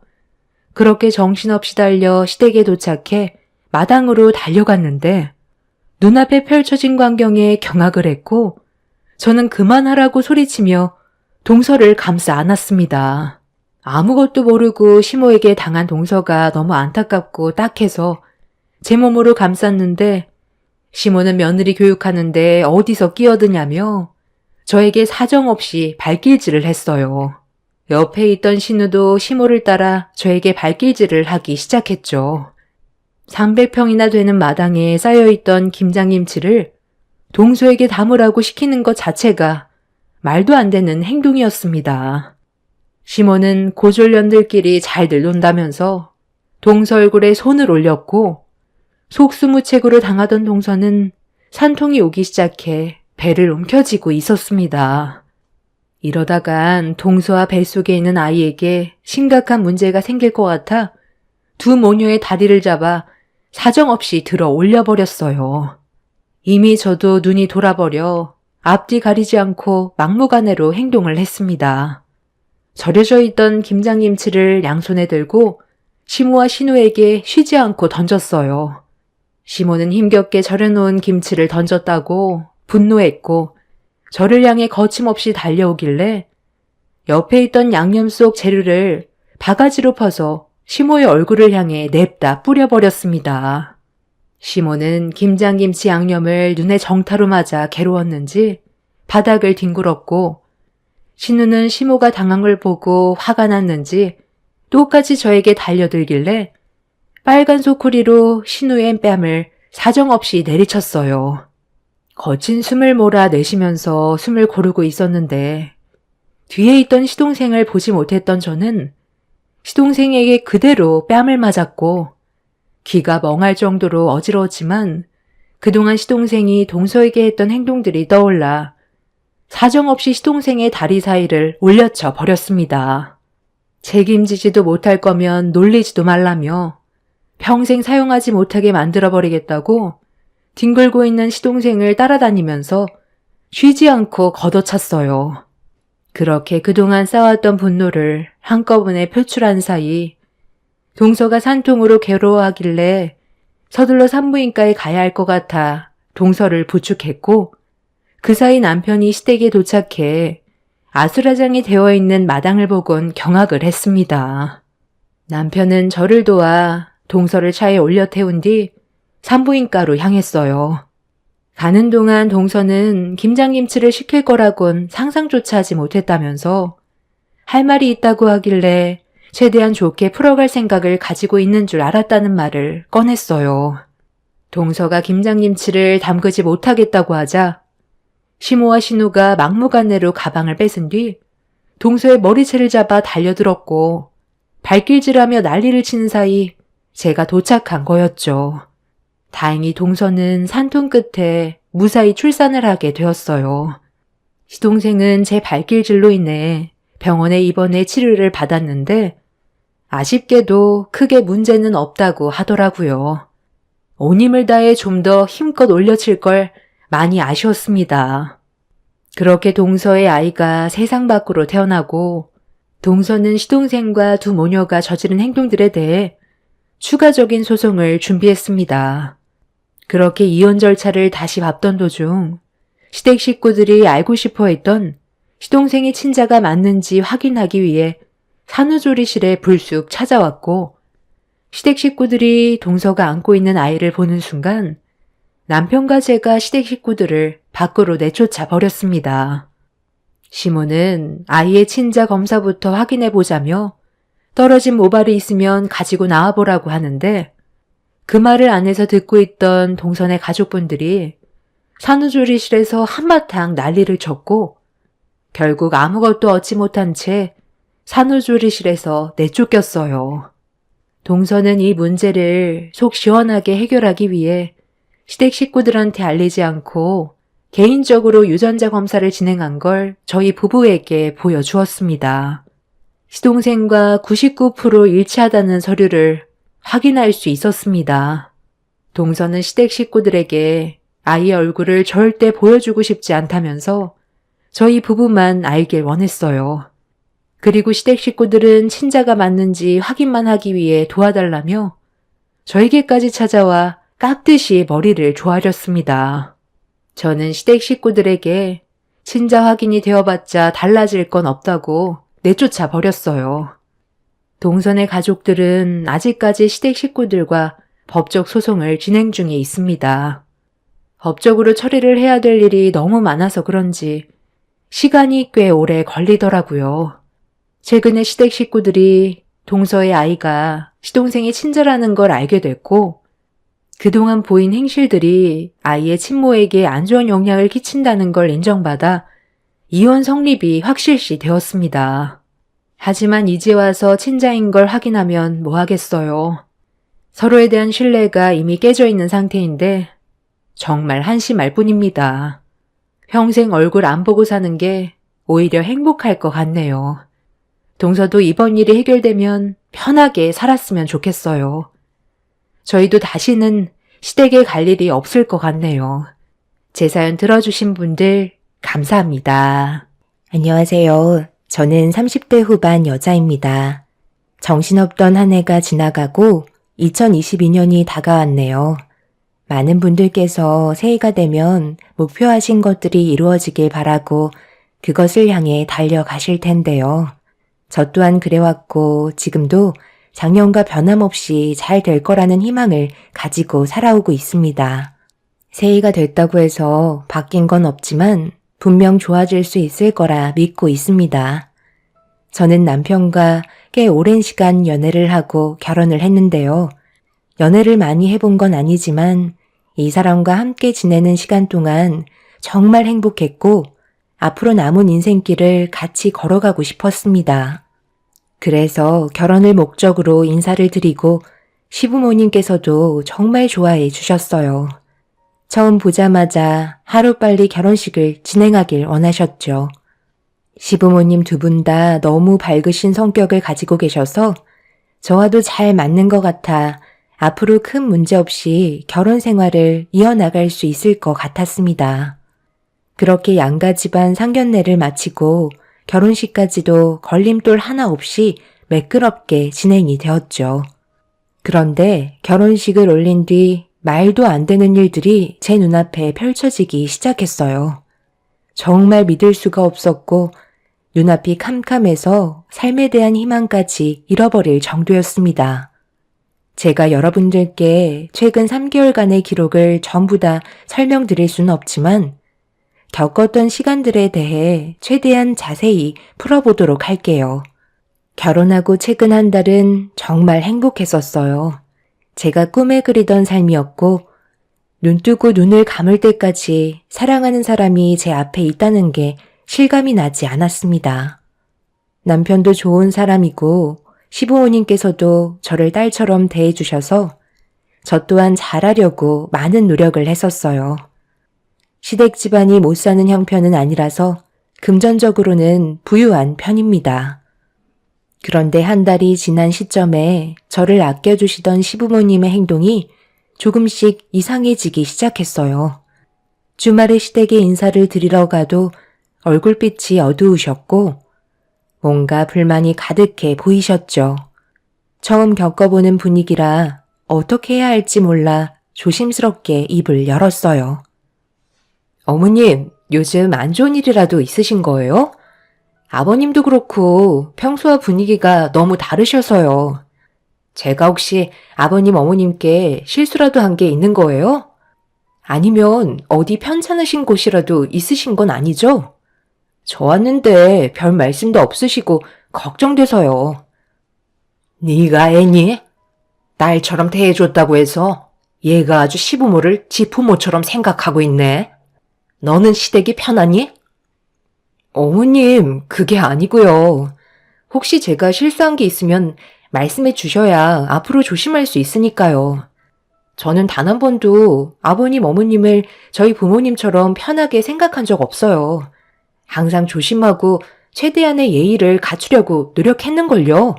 그렇게 정신없이 달려 시댁에 도착해 마당으로 달려갔는데 눈앞에 펼쳐진 광경에 경악을 했고, 저는 그만하라고 소리치며 동서를 감싸 안았습니다. 아무것도 모르고 시모에게 당한 동서가 너무 안타깝고 딱해서 제 몸으로 감쌌는데, 시모는 며느리 교육하는데 어디서 끼어드냐며 저에게 사정없이 발길질을 했어요. 옆에 있던 신우도 시모를 따라 저에게 발길질을 하기 시작했죠. 300평이나 되는 마당에 쌓여있던 김장김치를 동서에게 담으라고 시키는 것 자체가 말도 안 되는 행동이었습니다. 시모는 고졸년들끼리 잘들 논다면서 동서 얼굴에 손을 올렸고, 속수무책으로 당하던 동서는 산통이 오기 시작해 배를 움켜쥐고 있었습니다. 이러다간 동서와 뱃속에 있는 아이에게 심각한 문제가 생길 것 같아 두 모녀의 다리를 잡아 사정없이 들어 올려버렸어요. 이미 저도 눈이 돌아버려 앞뒤 가리지 않고 막무가내로 행동을 했습니다. 절여져 있던 김장김치를 양손에 들고 시모와 신우에게 쉬지 않고 던졌어요. 시모는 힘겹게 절여놓은 김치를 던졌다고 분노했고, 저를 향해 거침없이 달려오길래 옆에 있던 양념 속 재료를 바가지로 퍼서 시모의 얼굴을 향해 냅다 뿌려버렸습니다. 시모는 김장김치 양념을 눈에 정타로 맞아 괴로웠는지 바닥을 뒹굴었고, 신우는 시모가 당한 걸 보고 화가 났는지 똑같이 저에게 달려들길래 빨간 소쿠리로 신우의 뺨을 사정없이 내리쳤어요. 거친 숨을 몰아내쉬면서 숨을 고르고 있었는데 뒤에 있던 시동생을 보지 못했던 저는 시동생에게 그대로 뺨을 맞았고, 귀가 멍할 정도로 어지러웠지만 그동안 시동생이 동서에게 했던 행동들이 떠올라 사정없이 시동생의 다리 사이를 올려쳐 버렸습니다. 책임지지도 못할 거면 놀리지도 말라며 평생 사용하지 못하게 만들어버리겠다고 뒹굴고 있는 시동생을 따라다니면서 쉬지 않고 걷어찼어요. 그렇게 그동안 쌓아왔던 분노를 한꺼번에 표출한 사이 동서가 산통으로 괴로워하길래 서둘러 산부인과에 가야 할 것 같아 동서를 부축했고, 그 사이 남편이 시댁에 도착해 아수라장이 되어 있는 마당을 보곤 경악을 했습니다. 남편은 저를 도와 동서를 차에 올려 태운 뒤 산부인과로 향했어요. 가는 동안 동서는 김장김치를 시킬 거라곤 상상조차 하지 못했다면서 할 말이 있다고 하길래 최대한 좋게 풀어갈 생각을 가지고 있는 줄 알았다는 말을 꺼냈어요. 동서가 김장김치를 담그지 못하겠다고 하자 시모와 신우가 막무가내로 가방을 뺏은 뒤 동서의 머리채를 잡아 달려들었고, 발길질하며 난리를 치는 사이 제가 도착한 거였죠. 다행히 동서는 산통 끝에 무사히 출산을 하게 되었어요. 시동생은 제 발길질로 인해 병원에 입원해 치료를 받았는데 아쉽게도 크게 문제는 없다고 하더라고요. 온 힘을 다해 좀 더 힘껏 올려칠 걸 많이 아쉬웠습니다. 그렇게 동서의 아이가 세상 밖으로 태어나고, 동서는 시동생과 두 모녀가 저지른 행동들에 대해 추가적인 소송을 준비했습니다. 그렇게 이혼 절차를 다시 밟던 도중 시댁 식구들이 알고 싶어 했던 시동생의 친자가 맞는지 확인하기 위해 산후조리실에 불쑥 찾아왔고 시댁 식구들이 동서가 안고 있는 아이를 보는 순간 남편과 제가 시댁 식구들을 밖으로 내쫓아 버렸습니다. 시모는 아이의 친자 검사부터 확인해 보자며 떨어진 모발이 있으면 가지고 나와보라고 하는데 그 말을 안에서 듣고 있던 동선의 가족분들이 산후조리실에서 한바탕 난리를 쳤고 결국 아무것도 얻지 못한 채 산후조리실에서 내쫓겼어요. 동서는 이 문제를 속 시원하게 해결하기 위해 시댁 식구들한테 알리지 않고 개인적으로 유전자 검사를 진행한 걸 저희 부부에게 보여주었습니다. 시동생과 99% 일치하다는 서류를 확인할 수 있었습니다. 동서는 시댁 식구들에게 아이의 얼굴을 절대 보여주고 싶지 않다면서 저희 부부만 알길 원했어요. 그리고 시댁 식구들은 친자가 맞는지 확인만 하기 위해 도와달라며 저에게까지 찾아와 깍듯이 머리를 조아렸습니다. 저는 시댁 식구들에게 친자 확인이 되어봤자 달라질 건 없다고 내쫓아 버렸어요. 동선의 가족들은 아직까지 시댁 식구들과 법적 소송을 진행 중에 있습니다. 법적으로 처리를 해야 될 일이 너무 많아서 그런지 시간이 꽤 오래 걸리더라고요. 최근에 시댁 식구들이 동서의 아이가 시동생의 친자라는 걸 알게 됐고 그동안 보인 행실들이 아이의 친모에게 안 좋은 영향을 끼친다는 걸 인정받아 이혼 성립이 확실시 되었습니다. 하지만 이제 와서 친자인 걸 확인하면 뭐 하겠어요. 서로에 대한 신뢰가 이미 깨져 있는 상태인데 정말 한심할 뿐입니다. 평생 얼굴 안 보고 사는 게 오히려 행복할 것 같네요. 동서도 이번 일이 해결되면 편하게 살았으면 좋겠어요. 저희도 다시는 시댁에 갈 일이 없을 것 같네요. 제 사연 들어주신 분들 감사합니다. 안녕하세요. 저는 30대 후반 여자입니다. 정신없던 한 해가 지나가고 2022년이 다가왔네요. 많은 분들께서 새해가 되면 목표하신 것들이 이루어지길 바라고 그것을 향해 달려가실 텐데요. 저 또한 그래왔고 지금도 작년과 변함없이 잘 될 거라는 희망을 가지고 살아오고 있습니다. 새해가 됐다고 해서 바뀐 건 없지만 분명 좋아질 수 있을 거라 믿고 있습니다. 저는 남편과 꽤 오랜 시간 연애를 하고 결혼을 했는데요. 연애를 많이 해본 건 아니지만 이 사람과 함께 지내는 시간 동안 정말 행복했고 앞으로 남은 인생길을 같이 걸어가고 싶었습니다. 그래서 결혼을 목적으로 인사를 드리고 시부모님께서도 정말 좋아해 주셨어요. 처음 보자마자 하루빨리 결혼식을 진행하길 원하셨죠. 시부모님 두 분 다 너무 밝으신 성격을 가지고 계셔서 저와도 잘 맞는 것 같아 앞으로 큰 문제 없이 결혼 생활을 이어나갈 수 있을 것 같았습니다. 그렇게 양가 집안 상견례를 마치고 결혼식까지도 걸림돌 하나 없이 매끄럽게 진행이 되었죠. 그런데 결혼식을 올린 뒤 말도 안 되는 일들이 제 눈앞에 펼쳐지기 시작했어요. 정말 믿을 수가 없었고 눈앞이 캄캄해서 삶에 대한 희망까지 잃어버릴 정도였습니다. 제가 여러분들께 최근 3개월간의 기록을 전부 다 설명드릴 수는 없지만 겪었던 시간들에 대해 최대한 자세히 풀어보도록 할게요. 결혼하고 최근 한 달은 정말 행복했었어요. 제가 꿈에 그리던 삶이었고 눈 뜨고 눈을 감을 때까지 사랑하는 사람이 제 앞에 있다는 게 실감이 나지 않았습니다. 남편도 좋은 사람이고 시부모님께서도 저를 딸처럼 대해주셔서 저 또한 잘하려고 많은 노력을 했었어요. 시댁 집안이 못 사는 형편은 아니라서 금전적으로는 부유한 편입니다. 그런데 한 달이 지난 시점에 저를 아껴주시던 시부모님의 행동이 조금씩 이상해지기 시작했어요. 주말에 시댁에 인사를 드리러 가도 얼굴빛이 어두우셨고 뭔가 불만이 가득해 보이셨죠. 처음 겪어보는 분위기라 어떻게 해야 할지 몰라 조심스럽게 입을 열었어요. 어머님, 요즘 안 좋은 일이라도 있으신 거예요? 아버님도 그렇고 평소와 분위기가 너무 다르셔서요. 제가 혹시 아버님 어머님께 실수라도 한 게 있는 거예요? 아니면 어디 편찮으신 곳이라도 있으신 건 아니죠? 저 왔는데 별 말씀도 없으시고 걱정돼서요. 네가 애니? 딸처럼 대해줬다고 해서 얘가 아주 시부모를 지 부모처럼 생각하고 있네. 너는 시댁이 편하니? 어머님, 그게 아니고요. 혹시 제가 실수한 게 있으면 말씀해 주셔야 앞으로 조심할 수 있으니까요. 저는 단 한 번도 아버님, 어머님을 저희 부모님처럼 편하게 생각한 적 없어요. 항상 조심하고 최대한의 예의를 갖추려고 노력했는걸요.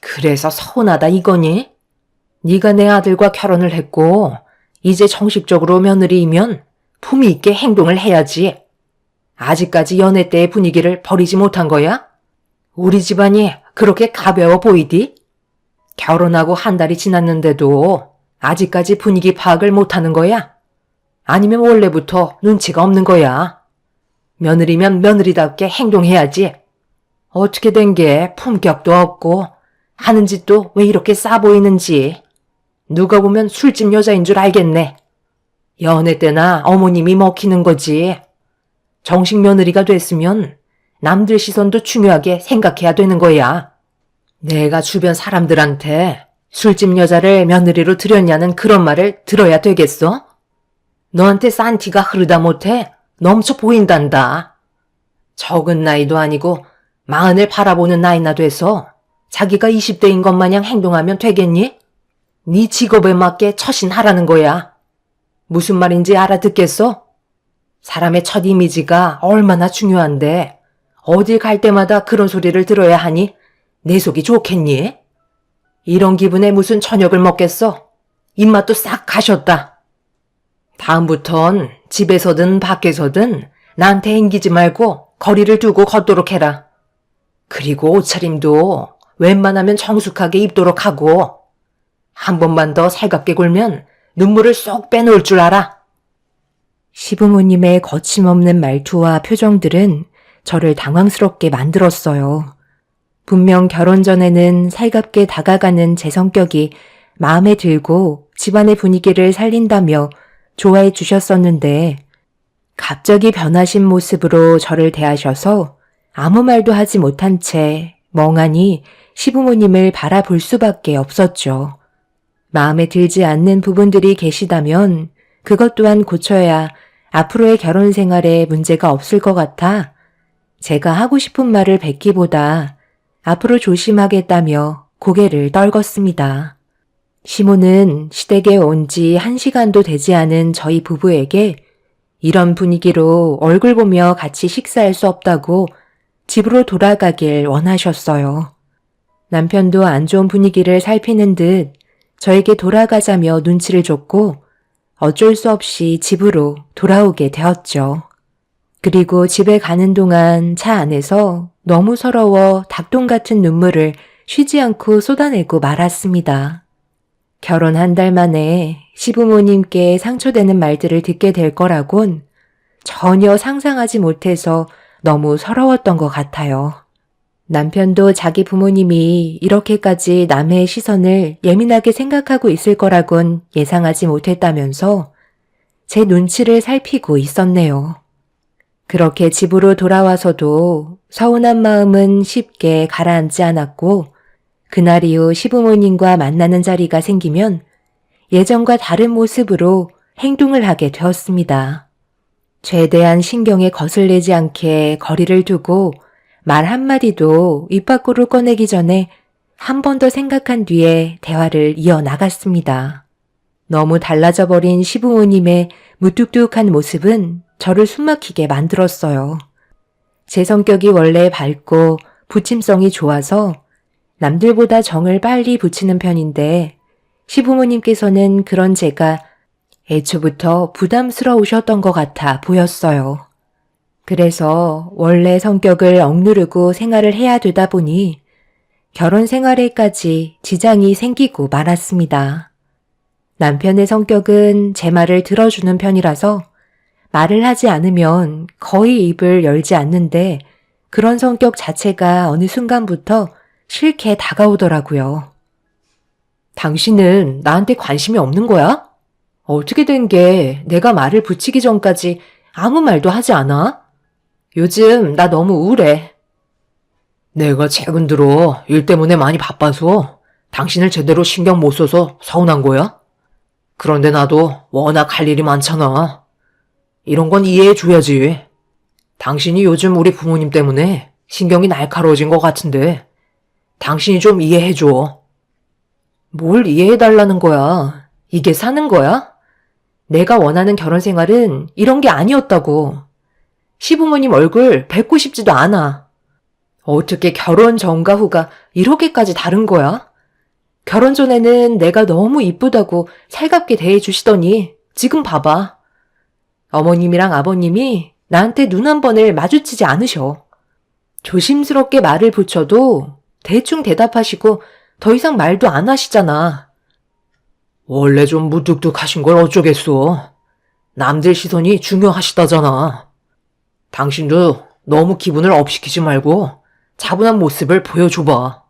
그래서 서운하다 이거니? 네가 내 아들과 결혼을 했고 이제 정식적으로 며느리이면 품위 있게 행동을 해야지. 아직까지 연애 때의 분위기를 버리지 못한 거야? 우리 집안이 그렇게 가벼워 보이디? 결혼하고 한 달이 지났는데도 아직까지 분위기 파악을 못하는 거야? 아니면 원래부터 눈치가 없는 거야? 며느리면 며느리답게 행동해야지. 어떻게 된 게 품격도 없고 하는 짓도 왜 이렇게 싸 보이는지 누가 보면 술집 여자인 줄 알겠네. 연애 때나 어머님이 먹히는 거지. 정식 며느리가 됐으면 남들 시선도 중요하게 생각해야 되는 거야. 내가 주변 사람들한테 술집 여자를 며느리로 들였냐는 그런 말을 들어야 되겠어? 너한테 싼 티가 흐르다 못해 넘쳐 보인단다. 적은 나이도 아니고 40을 바라보는 나이나 돼서 자기가 20대인 것 마냥 행동하면 되겠니? 네 직업에 맞게 처신하라는 거야. 무슨 말인지 알아듣겠어? 사람의 첫 이미지가 얼마나 중요한데 어딜 갈 때마다 그런 소리를 들어야 하니 내 속이 좋겠니? 이런 기분에 무슨 저녁을 먹겠어? 입맛도 싹 가셨다. 다음부턴 집에서든 밖에서든 나한테 앵기지 말고 거리를 두고 걷도록 해라. 그리고 옷차림도 웬만하면 정숙하게 입도록 하고 한 번만 더 살갑게 굴면 눈물을 쏙 빼놓을 줄 알아. 시부모님의 거침없는 말투와 표정들은 저를 당황스럽게 만들었어요. 분명 결혼 전에는 살갑게 다가가는 제 성격이 마음에 들고 집안의 분위기를 살린다며 좋아해 주셨었는데 갑자기 변하신 모습으로 저를 대하셔서 아무 말도 하지 못한 채 멍하니 시부모님을 바라볼 수밖에 없었죠. 마음에 들지 않는 부분들이 계시다면 그것 또한 고쳐야 앞으로의 결혼 생활에 문제가 없을 것 같아 제가 하고 싶은 말을 뱉기보다 앞으로 조심하겠다며 고개를 떨궜습니다. 시모는 시댁에 온 지 1시간도 되지 않은 저희 부부에게 이런 분위기로 얼굴 보며 같이 식사할 수 없다고 집으로 돌아가길 원하셨어요. 남편도 안 좋은 분위기를 살피는 듯 저에게 돌아가자며 눈치를 줬고 어쩔 수 없이 집으로 돌아오게 되었죠. 그리고 집에 가는 동안 차 안에서 너무 서러워 닭똥 같은 눈물을 쉬지 않고 쏟아내고 말았습니다. 결혼 한 달 만에 시부모님께 상처되는 말들을 듣게 될 거라곤 전혀 상상하지 못해서 너무 서러웠던 것 같아요. 남편도 자기 부모님이 이렇게까지 남의 시선을 예민하게 생각하고 있을 거라곤 예상하지 못했다면서 제 눈치를 살피고 있었네요. 그렇게 집으로 돌아와서도 서운한 마음은 쉽게 가라앉지 않았고 그날 이후 시부모님과 만나는 자리가 생기면 예전과 다른 모습으로 행동을 하게 되었습니다. 최대한 신경에 거슬리지 않게 거리를 두고 말 한마디도 입 밖으로 꺼내기 전에 한 번 더 생각한 뒤에 대화를 이어나갔습니다. 너무 달라져 버린 시부모님의 무뚝뚝한 모습은 저를 숨막히게 만들었어요. 제 성격이 원래 밝고 부침성이 좋아서 남들보다 정을 빨리 붙이는 편인데 시부모님께서는 그런 제가 애초부터 부담스러우셨던 것 같아 보였어요. 그래서 원래 성격을 억누르고 생활을 해야 되다 보니 결혼 생활에까지 지장이 생기고 말았습니다. 남편의 성격은 제 말을 들어주는 편이라서 말을 하지 않으면 거의 입을 열지 않는데 그런 성격 자체가 어느 순간부터 싫게 다가오더라고요. 당신은 나한테 관심이 없는 거야? 어떻게 된 게 내가 말을 붙이기 전까지 아무 말도 하지 않아? 요즘 나 너무 우울해. 내가 최근 들어 일 때문에 많이 바빠서 당신을 제대로 신경 못 써서 서운한 거야? 그런데 나도 워낙 할 일이 많잖아. 이런 건 이해해 줘야지. 당신이 요즘 우리 부모님 때문에 신경이 날카로워진 것 같은데 당신이 좀 이해해 줘. 뭘 이해해 달라는 거야? 이게 사는 거야? 내가 원하는 결혼 생활은 이런 게 아니었다고. 시부모님 얼굴 뵙고 싶지도 않아. 어떻게 결혼 전과 후가 이렇게까지 다른 거야? 결혼 전에는 내가 너무 이쁘다고 살갑게 대해주시더니 지금 봐봐. 어머님이랑 아버님이 나한테 눈 한 번을 마주치지 않으셔. 조심스럽게 말을 붙여도 대충 대답하시고 더 이상 말도 안 하시잖아. 원래 좀 무뚝뚝하신 걸 어쩌겠어. 남들 시선이 중요하시다잖아. 당신도 너무 기분을 업시키지 말고 차분한 모습을 보여줘봐.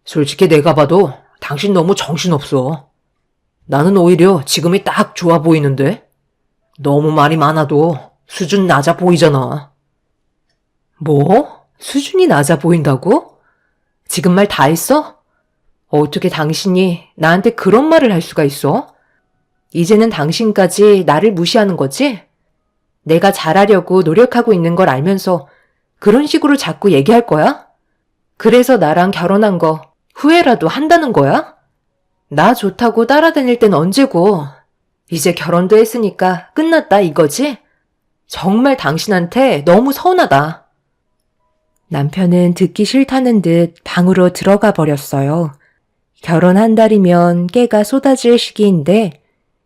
솔직히 내가 봐도 당신 너무 정신없어. 나는 오히려 지금이 딱 좋아 보이는데? 너무 말이 많아도 수준 낮아 보이잖아. 뭐? 수준이 낮아 보인다고? 지금 말 다 했어? 어떻게 당신이 나한테 그런 말을 할 수가 있어? 이제는 당신까지 나를 무시하는 거지? 내가 잘하려고 노력하고 있는 걸 알면서 그런 식으로 자꾸 얘기할 거야? 그래서 나랑 결혼한 거 후회라도 한다는 거야? 나 좋다고 따라다닐 땐 언제고. 이제 결혼도 했으니까 끝났다 이거지? 정말 당신한테 너무 서운하다. 남편은 듣기 싫다는 듯 방으로 들어가 버렸어요. 결혼 한 달이면 깨가 쏟아질 시기인데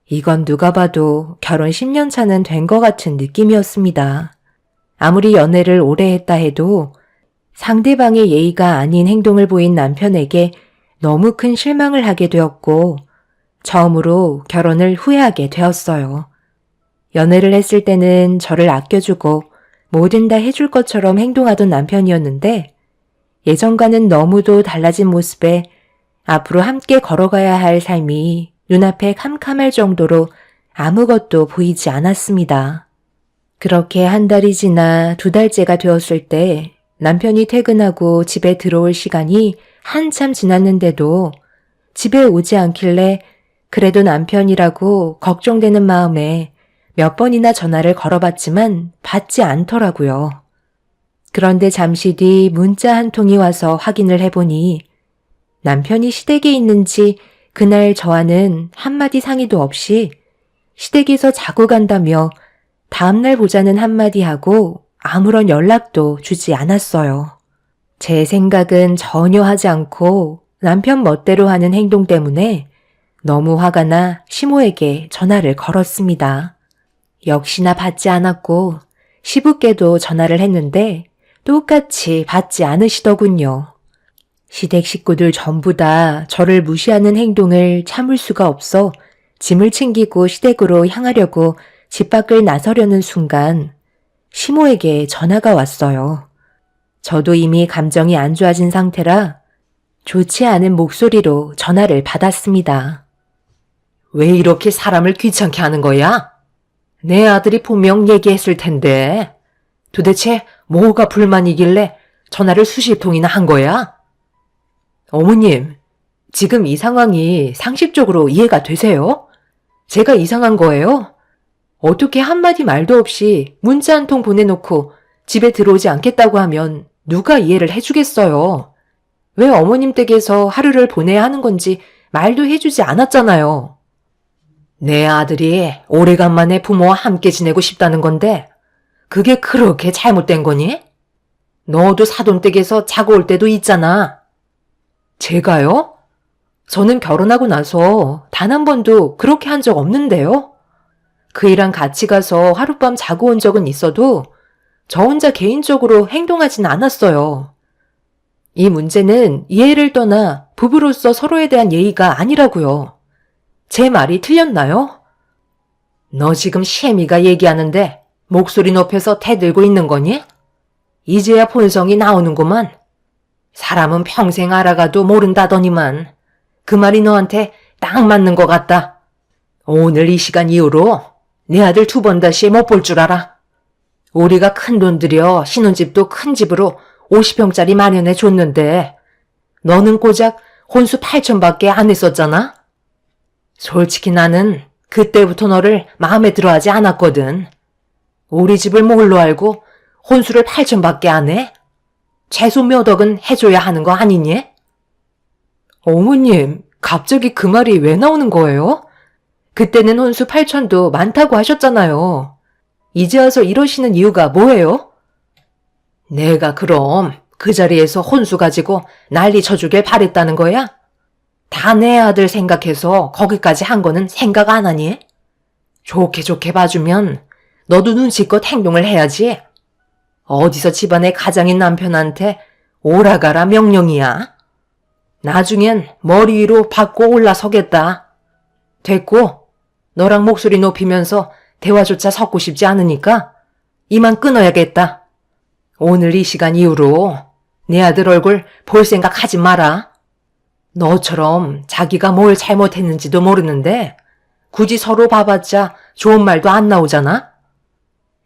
이건 누가 봐도 결혼 10년 차는 된 것 같은 느낌이었습니다. 아무리 연애를 오래 했다 해도 상대방의 예의가 아닌 행동을 보인 남편에게 너무 큰 실망을 하게 되었고 처음으로 결혼을 후회하게 되었어요. 연애를 했을 때는 저를 아껴주고 뭐든 다 해줄 것처럼 행동하던 남편이었는데 예전과는 너무도 달라진 모습에 앞으로 함께 걸어가야 할 삶이 눈앞에 캄캄할 정도로 아무것도 보이지 않았습니다. 그렇게 한 달이 지나 2달째가 되었을 때 남편이 퇴근하고 집에 들어올 시간이 한참 지났는데도 집에 오지 않길래 그래도 남편이라고 걱정되는 마음에 몇 번이나 전화를 걸어봤지만 받지 않더라고요. 그런데 잠시 뒤 문자 한 통이 와서 확인을 해보니 남편이 시댁에 있는지 그날 저와는 한마디 상의도 없이 시댁에서 자고 간다며 다음날 보자는 한마디 하고 아무런 연락도 주지 않았어요. 제 생각은 전혀 하지 않고 남편 멋대로 하는 행동 때문에 너무 화가 나 시모에게 전화를 걸었습니다. 역시나 받지 않았고 시부께도 전화를 했는데 똑같이 받지 않으시더군요. 시댁 식구들 전부 다 저를 무시하는 행동을 참을 수가 없어 짐을 챙기고 시댁으로 향하려고 집 밖을 나서려는 순간 시모에게 전화가 왔어요. 저도 이미 감정이 안 좋아진 상태라 좋지 않은 목소리로 전화를 받았습니다. 왜 이렇게 사람을 귀찮게 하는 거야? 내 아들이 분명 얘기했을 텐데 도대체 뭐가 불만이길래 전화를 수십 통이나 한 거야? 어머님, 지금 이 상황이 상식적으로 이해가 되세요? 제가 이상한 거예요? 어떻게 한마디 말도 없이 문자 한 통 보내놓고 집에 들어오지 않겠다고 하면 누가 이해를 해주겠어요? 왜 어머님 댁에서 하루를 보내야 하는 건지 말도 해주지 않았잖아요. 내 아들이 오래간만에 부모와 함께 지내고 싶다는 건데 그게 그렇게 잘못된 거니? 너도 사돈댁에서 자고 올 때도 있잖아. 제가요? 저는 결혼하고 나서 단 한 번도 그렇게 한 적 없는데요. 그이랑 같이 가서 하룻밤 자고 온 적은 있어도 저 혼자 개인적으로 행동하진 않았어요. 이 문제는 이해를 떠나 부부로서 서로에 대한 예의가 아니라고요. 제 말이 틀렸나요? 너 지금 시애미가 얘기하는데 목소리 높여서 대들고 있는 거니? 이제야 본성이 나오는구만. 사람은 평생 알아가도 모른다더니만 그 말이 너한테 딱 맞는 것 같다. 오늘 이 시간 이후로 내 아들 두 번 다시 못 볼 줄 알아. 우리가 큰 돈 들여 신혼집도 큰 집으로 50평짜리 마련해 줬는데 너는 고작 혼수 8천밖에 안 했었잖아? 솔직히 나는 그때부터 너를 마음에 들어 하지 않았거든. 우리 집을 뭘로 알고 혼수를 8천밖에 안 해? 최소 몇 억은 해줘야 하는 거 아니니? 어머님, 갑자기 그 말이 왜 나오는 거예요? 그때는 혼수 8천도 많다고 하셨잖아요. 이제 와서 이러시는 이유가 뭐예요? 내가 그럼 그 자리에서 혼수 가지고 난리 쳐주길 바랬다는 거야? 다 내 아들 생각해서 거기까지 한 거는 생각 안 하니? 좋게 좋게 봐주면 너도 눈치껏 행동을 해야지. 어디서 집안의 가장인 남편한테 오라가라 명령이야. 나중엔 머리 위로 받고 올라서겠다. 됐고, 너랑 목소리 높이면서 대화조차 섞고 싶지 않으니까 이만 끊어야겠다. 오늘 이 시간 이후로 내 아들 얼굴 볼 생각 하지 마라. 너처럼 자기가 뭘 잘못했는지도 모르는데 굳이 서로 봐봤자 좋은 말도 안 나오잖아?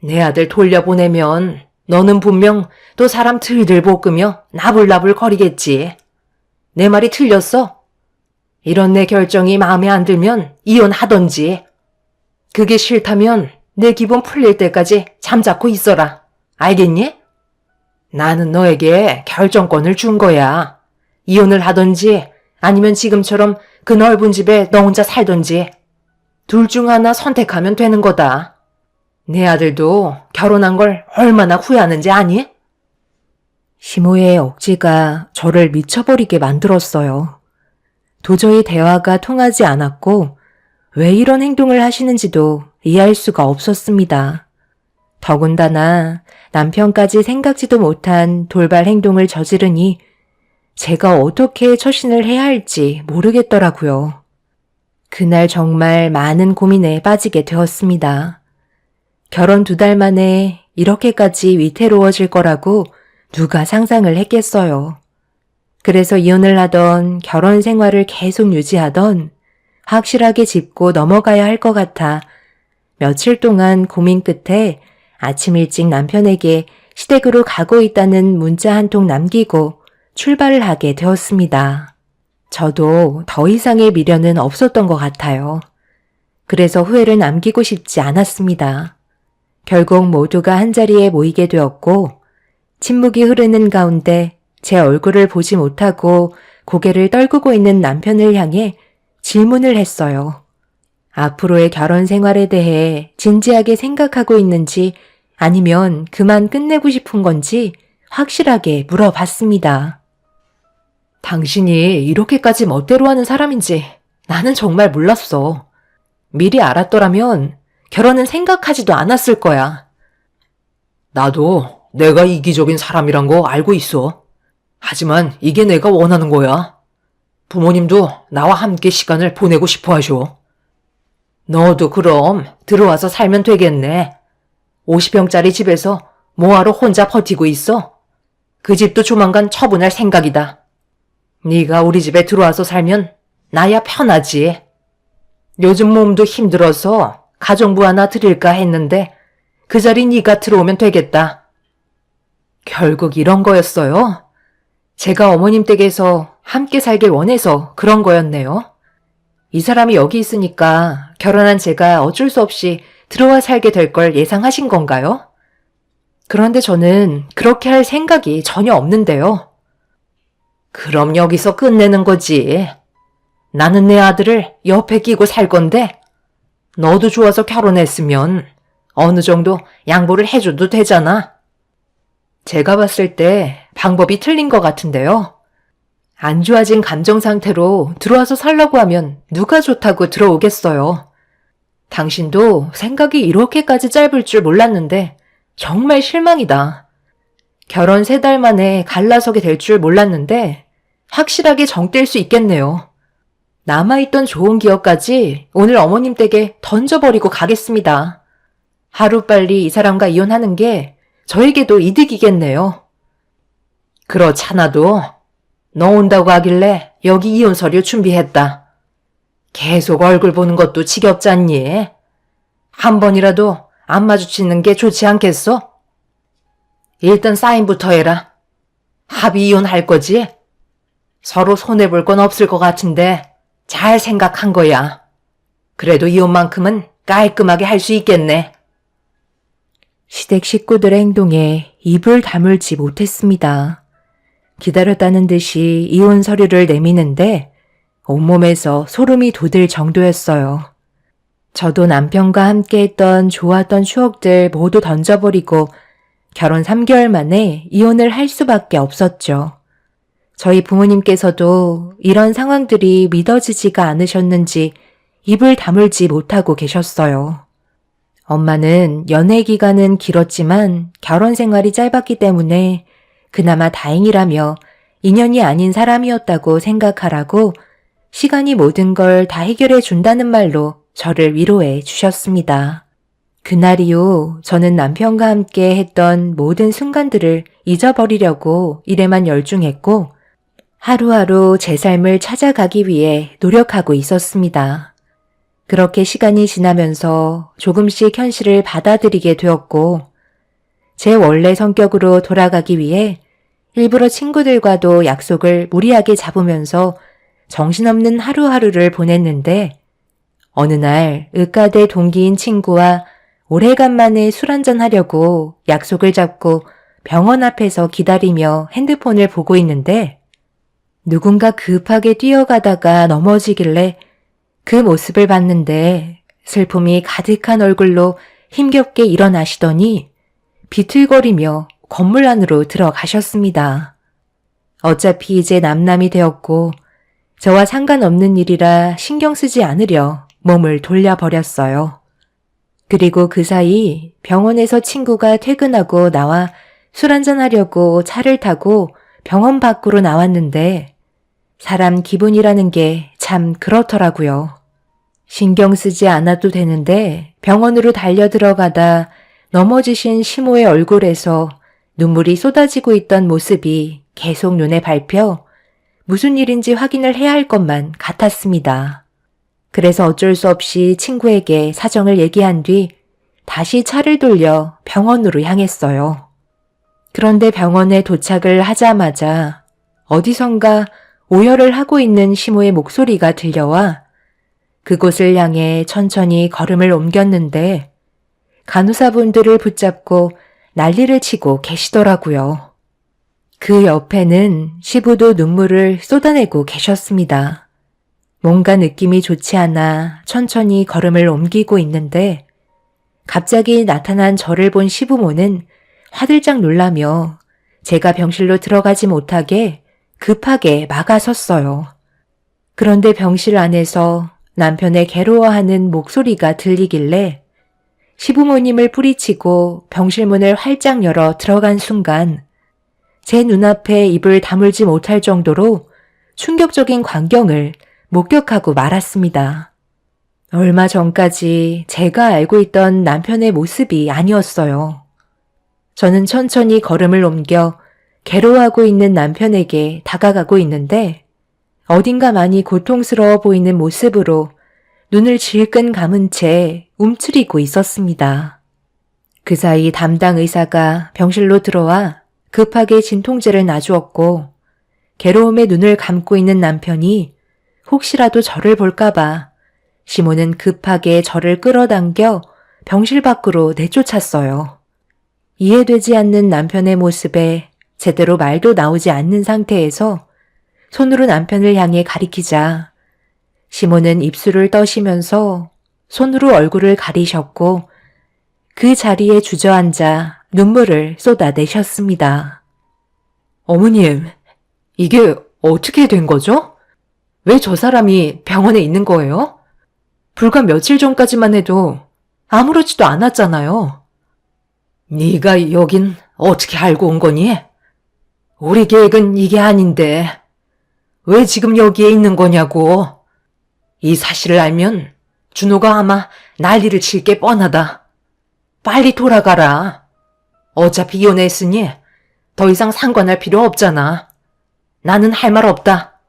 내 아들 돌려보내면 너는 분명 또 사람 들들 볶으며 나불나불 거리겠지. 내 말이 틀렸어? 이런 내 결정이 마음에 안 들면 이혼하던지. 그게 싫다면 내 기분 풀릴 때까지 잠자코 있어라. 알겠니? 나는 너에게 결정권을 준 거야. 이혼을 하던지 아니면 지금처럼 그 넓은 집에 너 혼자 살던지 둘 중 하나 선택하면 되는 거다. 내 아들도 결혼한 걸 얼마나 후회하는지 아니? 시모의 억지가 저를 미쳐버리게 만들었어요. 도저히 대화가 통하지 않았고 왜 이런 행동을 하시는지도 이해할 수가 없었습니다. 더군다나 남편까지 생각지도 못한 돌발 행동을 저지르니 제가 어떻게 처신을 해야 할지 모르겠더라고요. 그날 정말 많은 고민에 빠지게 되었습니다. 결혼 2달 만에 이렇게까지 위태로워질 거라고 누가 상상을 했겠어요. 그래서 이혼을 하던 결혼 생활을 계속 유지하던 확실하게 짚고 넘어가야 할 것 같아 며칠 동안 고민 끝에 아침 일찍 남편에게 시댁으로 가고 있다는 문자 한 통 남기고 출발을 하게 되었습니다. 저도 더 이상의 미련은 없었던 것 같아요. 그래서 후회를 남기고 싶지 않았습니다. 결국 모두가 한자리에 모이게 되었고 침묵이 흐르는 가운데 제 얼굴을 보지 못하고 고개를 떨구고 있는 남편을 향해 질문을 했어요. 앞으로의 결혼 생활에 대해 진지하게 생각하고 있는지 아니면 그만 끝내고 싶은 건지 확실하게 물어봤습니다. 당신이 이렇게까지 멋대로 하는 사람인지 나는 정말 몰랐어. 미리 알았더라면 결혼은 생각하지도 않았을 거야. 나도 내가 이기적인 사람이란 거 알고 있어. 하지만 이게 내가 원하는 거야. 부모님도 나와 함께 시간을 보내고 싶어 하셔. 너도 그럼 들어와서 살면 되겠네. 50평짜리 집에서 뭐하러 혼자 버티고 있어? 그 집도 조만간 처분할 생각이다. 네가 우리 집에 들어와서 살면 나야 편하지. 요즘 몸도 힘들어서 가정부 하나 드릴까 했는데 그 자리 네가 들어오면 되겠다. 결국 이런 거였어요. 제가 어머님 댁에서 함께 살길 원해서 그런 거였네요. 이 사람이 여기 있으니까 결혼한 제가 어쩔 수 없이 들어와 살게 될 걸 예상하신 건가요? 그런데 저는 그렇게 할 생각이 전혀 없는데요. 그럼 여기서 끝내는 거지. 나는 내 아들을 옆에 끼고 살 건데 너도 좋아서 결혼했으면 어느 정도 양보를 해줘도 되잖아. 제가 봤을 때 방법이 틀린 것 같은데요. 안 좋아진 감정 상태로 들어와서 살라고 하면 누가 좋다고 들어오겠어요. 당신도 생각이 이렇게까지 짧을 줄 몰랐는데 정말 실망이다. 결혼 3달 만에 갈라서게 될 줄 몰랐는데 확실하게 정 뗄 수 있겠네요. 남아있던 좋은 기억까지 오늘 어머님 댁에 던져버리고 가겠습니다. 하루빨리 이 사람과 이혼하는 게 저에게도 이득이겠네요. 그렇잖아도 너 온다고 하길래 여기 이혼 서류 준비했다. 계속 얼굴 보는 것도 지겹잖니? 한 번이라도 안 마주치는 게 좋지 않겠어? 일단 사인부터 해라. 합의 이혼할 거지? 서로 손해볼 건 없을 것 같은데 잘 생각한 거야. 그래도 이혼만큼은 깔끔하게 할 수 있겠네. 시댁 식구들의 행동에 입을 다물지 못했습니다. 기다렸다는 듯이 이혼 서류를 내미는데 온몸에서 소름이 돋을 정도였어요. 저도 남편과 함께 했던 좋았던 추억들 모두 던져버리고 결혼 3개월 만에 이혼을 할 수밖에 없었죠. 저희 부모님께서도 이런 상황들이 믿어지지가 않으셨는지 입을 다물지 못하고 계셨어요. 엄마는 연애 기간은 길었지만 결혼 생활이 짧았기 때문에 그나마 다행이라며 인연이 아닌 사람이었다고 생각하라고 시간이 모든 걸 다 해결해 준다는 말로 저를 위로해 주셨습니다. 그날 이후 저는 남편과 함께 했던 모든 순간들을 잊어버리려고 일에만 열중했고 하루하루 제 삶을 찾아가기 위해 노력하고 있었습니다. 그렇게 시간이 지나면서 조금씩 현실을 받아들이게 되었고 제 원래 성격으로 돌아가기 위해 일부러 친구들과도 약속을 무리하게 잡으면서 정신없는 하루하루를 보냈는데 어느 날 의과대 동기인 친구와 오래간만에 술 한잔하려고 약속을 잡고 병원 앞에서 기다리며 핸드폰을 보고 있는데 누군가 급하게 뛰어가다가 넘어지길래 그 모습을 봤는데 슬픔이 가득한 얼굴로 힘겹게 일어나시더니 비틀거리며 건물 안으로 들어가셨습니다. 어차피 이제 남남이 되었고 저와 상관없는 일이라 신경 쓰지 않으려 몸을 돌려버렸어요. 그리고 그 사이 병원에서 친구가 퇴근하고 나와 술 한잔하려고 차를 타고 병원 밖으로 나왔는데 사람 기분이라는 게 참 그렇더라고요. 신경 쓰지 않아도 되는데 병원으로 달려 들어가다 넘어지신 시모의 얼굴에서 눈물이 쏟아지고 있던 모습이 계속 눈에 밟혀 무슨 일인지 확인을 해야 할 것만 같았습니다. 그래서 어쩔 수 없이 친구에게 사정을 얘기한 뒤 다시 차를 돌려 병원으로 향했어요. 그런데 병원에 도착을 하자마자 어디선가 오열을 하고 있는 시모의 목소리가 들려와 그곳을 향해 천천히 걸음을 옮겼는데 간호사분들을 붙잡고 난리를 치고 계시더라고요. 그 옆에는 시부도 눈물을 쏟아내고 계셨습니다. 뭔가 느낌이 좋지 않아 천천히 걸음을 옮기고 있는데 갑자기 나타난 저를 본 시부모는 화들짝 놀라며 제가 병실로 들어가지 못하게 급하게 막아섰어요. 그런데 병실 안에서 남편의 괴로워하는 목소리가 들리길래 시부모님을 뿌리치고 병실 문을 활짝 열어 들어간 순간 제 눈앞에 입을 다물지 못할 정도로 충격적인 광경을 목격하고 말았습니다. 얼마 전까지 제가 알고 있던 남편의 모습이 아니었어요. 저는 천천히 걸음을 옮겨 괴로워하고 있는 남편에게 다가가고 있는데 어딘가 많이 고통스러워 보이는 모습으로 눈을 질끈 감은 채 움츠리고 있었습니다. 그 사이 담당 의사가 병실로 들어와 급하게 진통제를 놔주었고 괴로움에 눈을 감고 있는 남편이 혹시라도 저를 볼까봐 시모는 급하게 저를 끌어당겨 병실 밖으로 내쫓았어요. 이해되지 않는 남편의 모습에 제대로 말도 나오지 않는 상태에서 손으로 남편을 향해 가리키자 시모는 입술을 떠시면서 손으로 얼굴을 가리셨고 그 자리에 주저앉아 눈물을 쏟아내셨습니다. 어머님, 이게 어떻게 된 거죠? 왜 저 사람이 병원에 있는 거예요? 불과 며칠 전까지만 해도 아무렇지도 않았잖아요. 네가 여긴 어떻게 알고 온 거니? 우리 계획은 이게 아닌데 왜 지금 여기에 있는 거냐고. 이 사실을 알면 준호가 아마 난리를 칠 게 뻔하다. 빨리 돌아가라. 어차피 이혼했으니 더 이상 상관할 필요 없잖아. 나는 할 말 없다.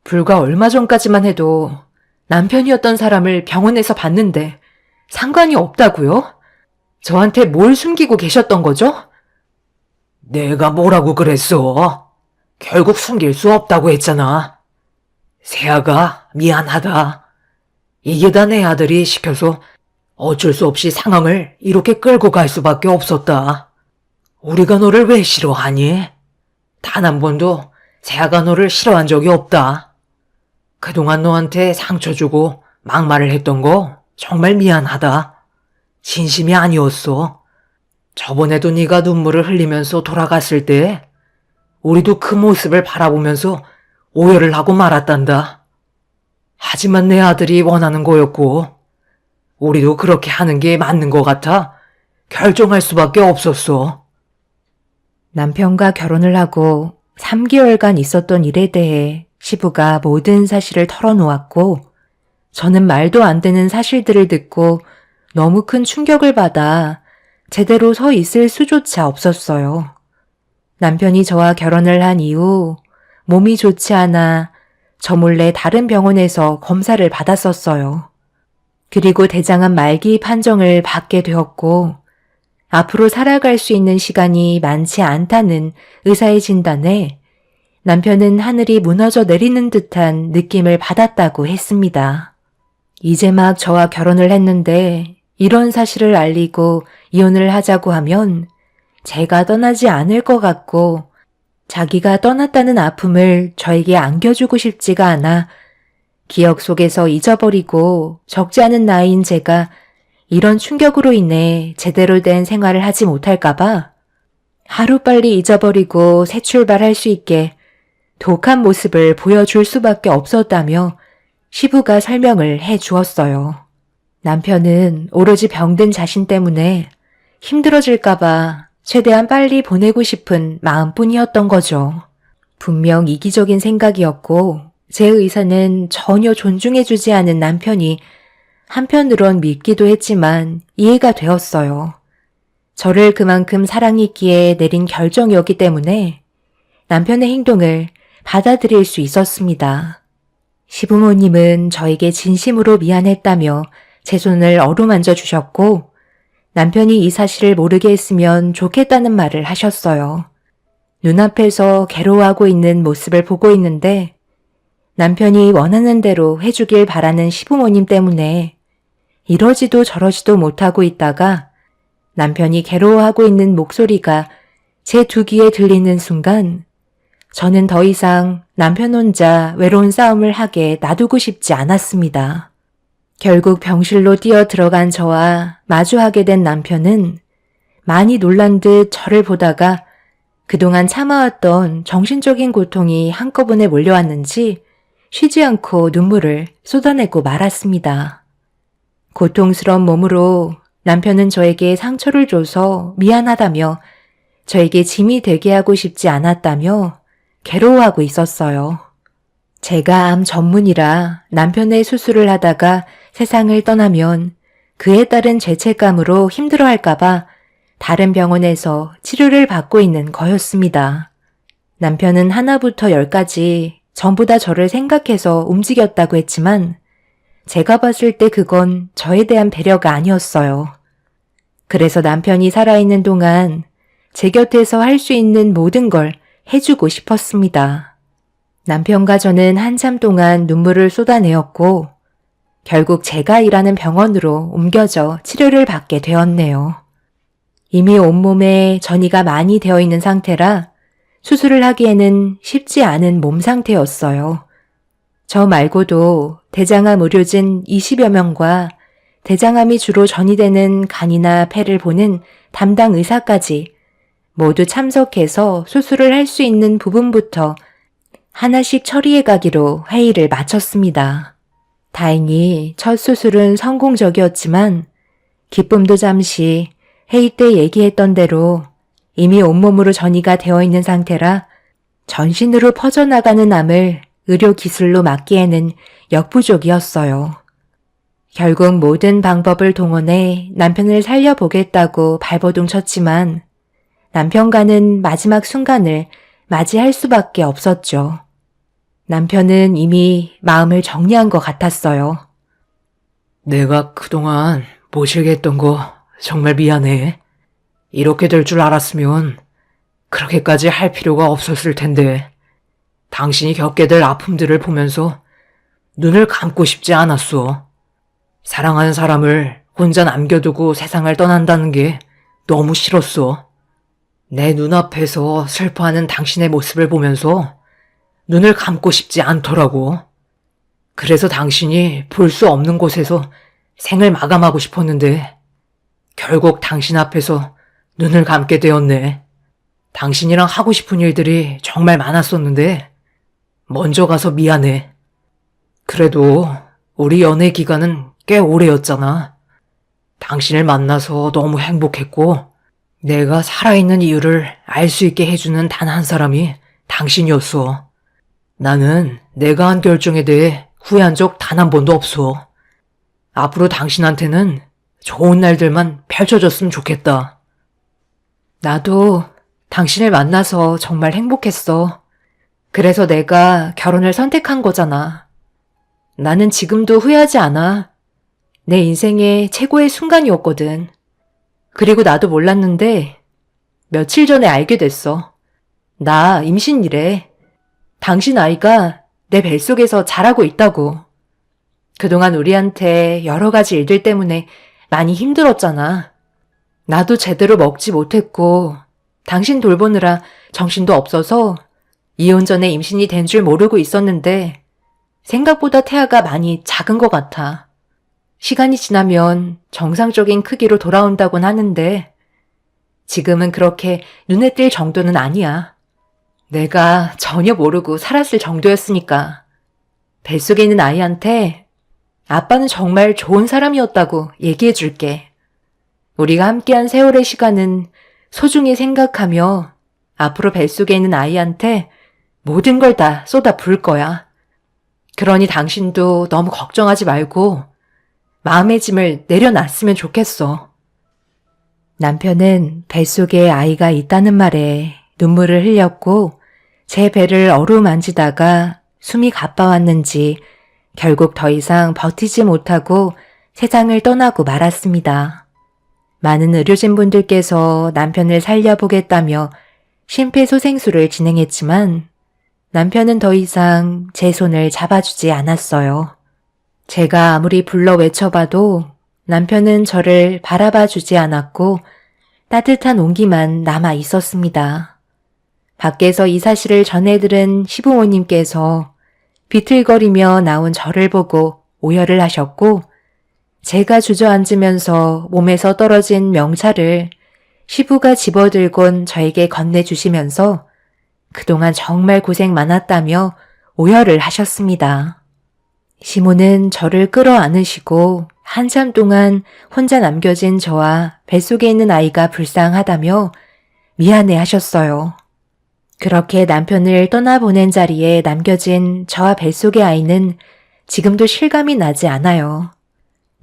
불과 얼마 전까지만 해도 남편이었던 사람을 병원에서 봤는데 상관이 없다고요? 저한테 뭘 숨기고 계셨던 거죠? 내가 뭐라고 그랬어? 결국 숨길 수 없다고 했잖아. 세아가 미안하다. 이게 다 내 아들이 시켜서 어쩔 수 없이 상황을 이렇게 끌고 갈 수밖에 없었다. 우리가 너를 왜 싫어하니? 단 한 번도 세아가 너를 싫어한 적이 없다. 그동안 너한테 상처 주고 막말을 했던 거 정말 미안하다. 진심이 아니었어. 저번에도 네가 눈물을 흘리면서 돌아갔을 때 우리도 그 모습을 바라보면서 오열을 하고 말았단다. 하지만 내 아들이 원하는 거였고 우리도 그렇게 하는 게 맞는 것 같아 결정할 수밖에 없었어. 남편과 결혼을 하고 3개월간 있었던 일에 대해 시부가 모든 사실을 털어놓았고 저는 말도 안 되는 사실들을 듣고 너무 큰 충격을 받아 제대로 서 있을 수조차 없었어요. 남편이 저와 결혼을 한 이후 몸이 좋지 않아 저 몰래 다른 병원에서 검사를 받았었어요. 그리고 대장암 말기 판정을 받게 되었고 앞으로 살아갈 수 있는 시간이 많지 않다는 의사의 진단에 남편은 하늘이 무너져 내리는 듯한 느낌을 받았다고 했습니다. 이제 막 저와 결혼을 했는데 이런 사실을 알리고 이혼을 하자고 하면 제가 떠나지 않을 것 같고 자기가 떠났다는 아픔을 저에게 안겨주고 싶지가 않아 기억 속에서 잊어버리고 적지 않은 나이인 제가 이런 충격으로 인해 제대로 된 생활을 하지 못할까봐 하루빨리 잊어버리고 새 출발할 수 있게 독한 모습을 보여줄 수밖에 없었다며 시부가 설명을 해 주었어요. 남편은 오로지 병든 자신 때문에 힘들어질까봐 최대한 빨리 보내고 싶은 마음뿐이었던 거죠. 분명 이기적인 생각이었고 제 의사는 전혀 존중해주지 않은 남편이 한편으론 믿기도 했지만 이해가 되었어요. 저를 그만큼 사랑했기에 내린 결정이었기 때문에 남편의 행동을 받아들일 수 있었습니다. 시부모님은 저에게 진심으로 미안했다며 제 손을 어루만져 주셨고 남편이 이 사실을 모르게 했으면 좋겠다는 말을 하셨어요. 눈앞에서 괴로워하고 있는 모습을 보고 있는데 남편이 원하는 대로 해주길 바라는 시부모님 때문에 이러지도 저러지도 못하고 있다가 남편이 괴로워하고 있는 목소리가 제 두 귀에 들리는 순간 저는 더 이상 남편 혼자 외로운 싸움을 하게 놔두고 싶지 않았습니다. 결국 병실로 뛰어 들어간 저와 마주하게 된 남편은 많이 놀란 듯 저를 보다가 그동안 참아왔던 정신적인 고통이 한꺼번에 몰려왔는지 쉬지 않고 눈물을 쏟아내고 말았습니다. 고통스러운 몸으로 남편은 저에게 상처를 줘서 미안하다며 저에게 짐이 되게 하고 싶지 않았다며 괴로워하고 있었어요. 제가 암 전문이라 남편의 수술을 하다가 세상을 떠나면 그에 따른 죄책감으로 힘들어할까봐 다른 병원에서 치료를 받고 있는 거였습니다. 남편은 하나부터 10까지 전부 다 저를 생각해서 움직였다고 했지만 제가 봤을 때 그건 저에 대한 배려가 아니었어요. 그래서 남편이 살아있는 동안 제 곁에서 할 수 있는 모든 걸 해주고 싶었습니다. 남편과 저는 한참 동안 눈물을 쏟아내었고 결국 제가 일하는 병원으로 옮겨져 치료를 받게 되었네요. 이미 온몸에 전이가 많이 되어 있는 상태라 수술을 하기에는 쉽지 않은 몸 상태였어요. 저 말고도 대장암 의료진 20여 명과 대장암이 주로 전이되는 간이나 폐를 보는 담당 의사까지 모두 참석해서 수술을 할 수 있는 부분부터 하나씩 처리해 가기로 회의를 마쳤습니다. 다행히 첫 수술은 성공적이었지만 기쁨도 잠시 회의 때 얘기했던 대로 이미 온몸으로 전이가 되어 있는 상태라 전신으로 퍼져나가는 암을 의료 기술로 막기에는 역부족이었어요. 결국 모든 방법을 동원해 남편을 살려보겠다고 발버둥 쳤지만 남편과는 마지막 순간을 맞이할 수밖에 없었죠. 남편은 이미 마음을 정리한 것 같았어요. 내가 그동안 모시게 했던 거 정말 미안해. 이렇게 될 줄 알았으면 그렇게까지 할 필요가 없었을 텐데 당신이 겪게 될 아픔들을 보면서 눈을 감고 싶지 않았어. 사랑하는 사람을 혼자 남겨두고 세상을 떠난다는 게 너무 싫었어. 내 눈앞에서 슬퍼하는 당신의 모습을 보면서 눈을 감고 싶지 않더라고. 그래서 당신이 볼 수 없는 곳에서 생을 마감하고 싶었는데 결국 당신 앞에서 눈을 감게 되었네. 당신이랑 하고 싶은 일들이 정말 많았었는데 먼저 가서 미안해. 그래도 우리 연애 기간은 꽤 오래였잖아. 당신을 만나서 너무 행복했고 내가 살아있는 이유를 알 수 있게 해주는 단 한 사람이 당신이었어. 나는 내가 한 결정에 대해 후회한 적 단 한 번도 없어. 앞으로 당신한테는 좋은 날들만 펼쳐졌으면 좋겠다. 나도 당신을 만나서 정말 행복했어. 그래서 내가 결혼을 선택한 거잖아. 나는 지금도 후회하지 않아. 내 인생의 최고의 순간이었거든. 그리고 나도 몰랐는데 며칠 전에 알게 됐어. 나 임신이래. 당신 아이가 내 뱃속에서 자라고 있다고. 그동안 우리한테 여러 가지 일들 때문에 많이 힘들었잖아. 나도 제대로 먹지 못했고 당신 돌보느라 정신도 없어서 이혼 전에 임신이 된 줄 모르고 있었는데 생각보다 태아가 많이 작은 것 같아. 시간이 지나면 정상적인 크기로 돌아온다곤 하는데 지금은 그렇게 눈에 띌 정도는 아니야. 내가 전혀 모르고 살았을 정도였으니까. 뱃속에 있는 아이한테 아빠는 정말 좋은 사람이었다고 얘기해 줄게. 우리가 함께한 세월의 시간은 소중히 생각하며 앞으로 뱃속에 있는 아이한테 모든 걸 다 쏟아 부을 거야. 그러니 당신도 너무 걱정하지 말고 마음의 짐을 내려놨으면 좋겠어. 남편은 뱃속에 아이가 있다는 말에 눈물을 흘렸고 제 배를 어루만지다가 숨이 가빠왔는지 결국 더 이상 버티지 못하고 세상을 떠나고 말았습니다. 많은 의료진분들께서 남편을 살려보겠다며 심폐소생술을 진행했지만 남편은 더 이상 제 손을 잡아주지 않았어요. 제가 아무리 불러 외쳐봐도 남편은 저를 바라봐 주지 않았고 따뜻한 온기만 남아 있었습니다. 밖에서 이 사실을 전해들은 시부모님께서 비틀거리며 나온 저를 보고 오열을 하셨고 제가 주저앉으면서 몸에서 떨어진 명찰을 시부가 집어들곤 저에게 건네주시면서 그동안 정말 고생 많았다며 오열을 하셨습니다. 시모는 저를 끌어안으시고 한참 동안 혼자 남겨진 저와 뱃속에 있는 아이가 불쌍하다며 미안해 하셨어요. 그렇게 남편을 떠나보낸 자리에 남겨진 저와 뱃속의 아이는 지금도 실감이 나지 않아요.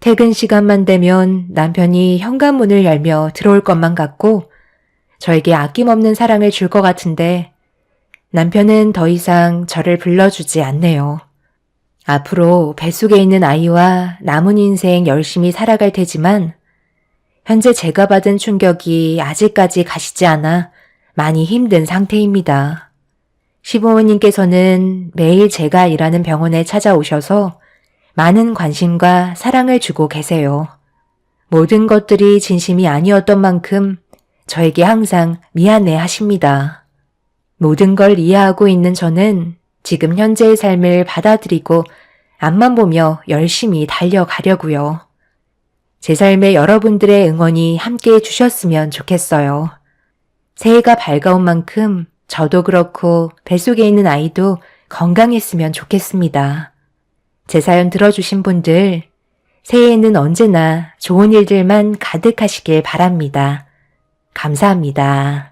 퇴근 시간만 되면 남편이 현관문을 열며 들어올 것만 같고 저에게 아낌없는 사랑을 줄 것 같은데 남편은 더 이상 저를 불러주지 않네요. 앞으로 뱃속에 있는 아이와 남은 인생 열심히 살아갈 테지만 현재 제가 받은 충격이 아직까지 가시지 않아 많이 힘든 상태입니다. 시부모님께서는 매일 제가 일하는 병원에 찾아오셔서 많은 관심과 사랑을 주고 계세요. 모든 것들이 진심이 아니었던 만큼 저에게 항상 미안해 하십니다. 모든 걸 이해하고 있는 저는 지금 현재의 삶을 받아들이고 앞만 보며 열심히 달려가려고요. 제 삶에 여러분들의 응원이 함께 해주셨으면 좋겠어요. 새해가 밝아온 만큼 저도 그렇고 뱃속에 있는 아이도 건강했으면 좋겠습니다. 제 사연 들어주신 분들, 새해에는 언제나 좋은 일들만 가득하시길 바랍니다. 감사합니다.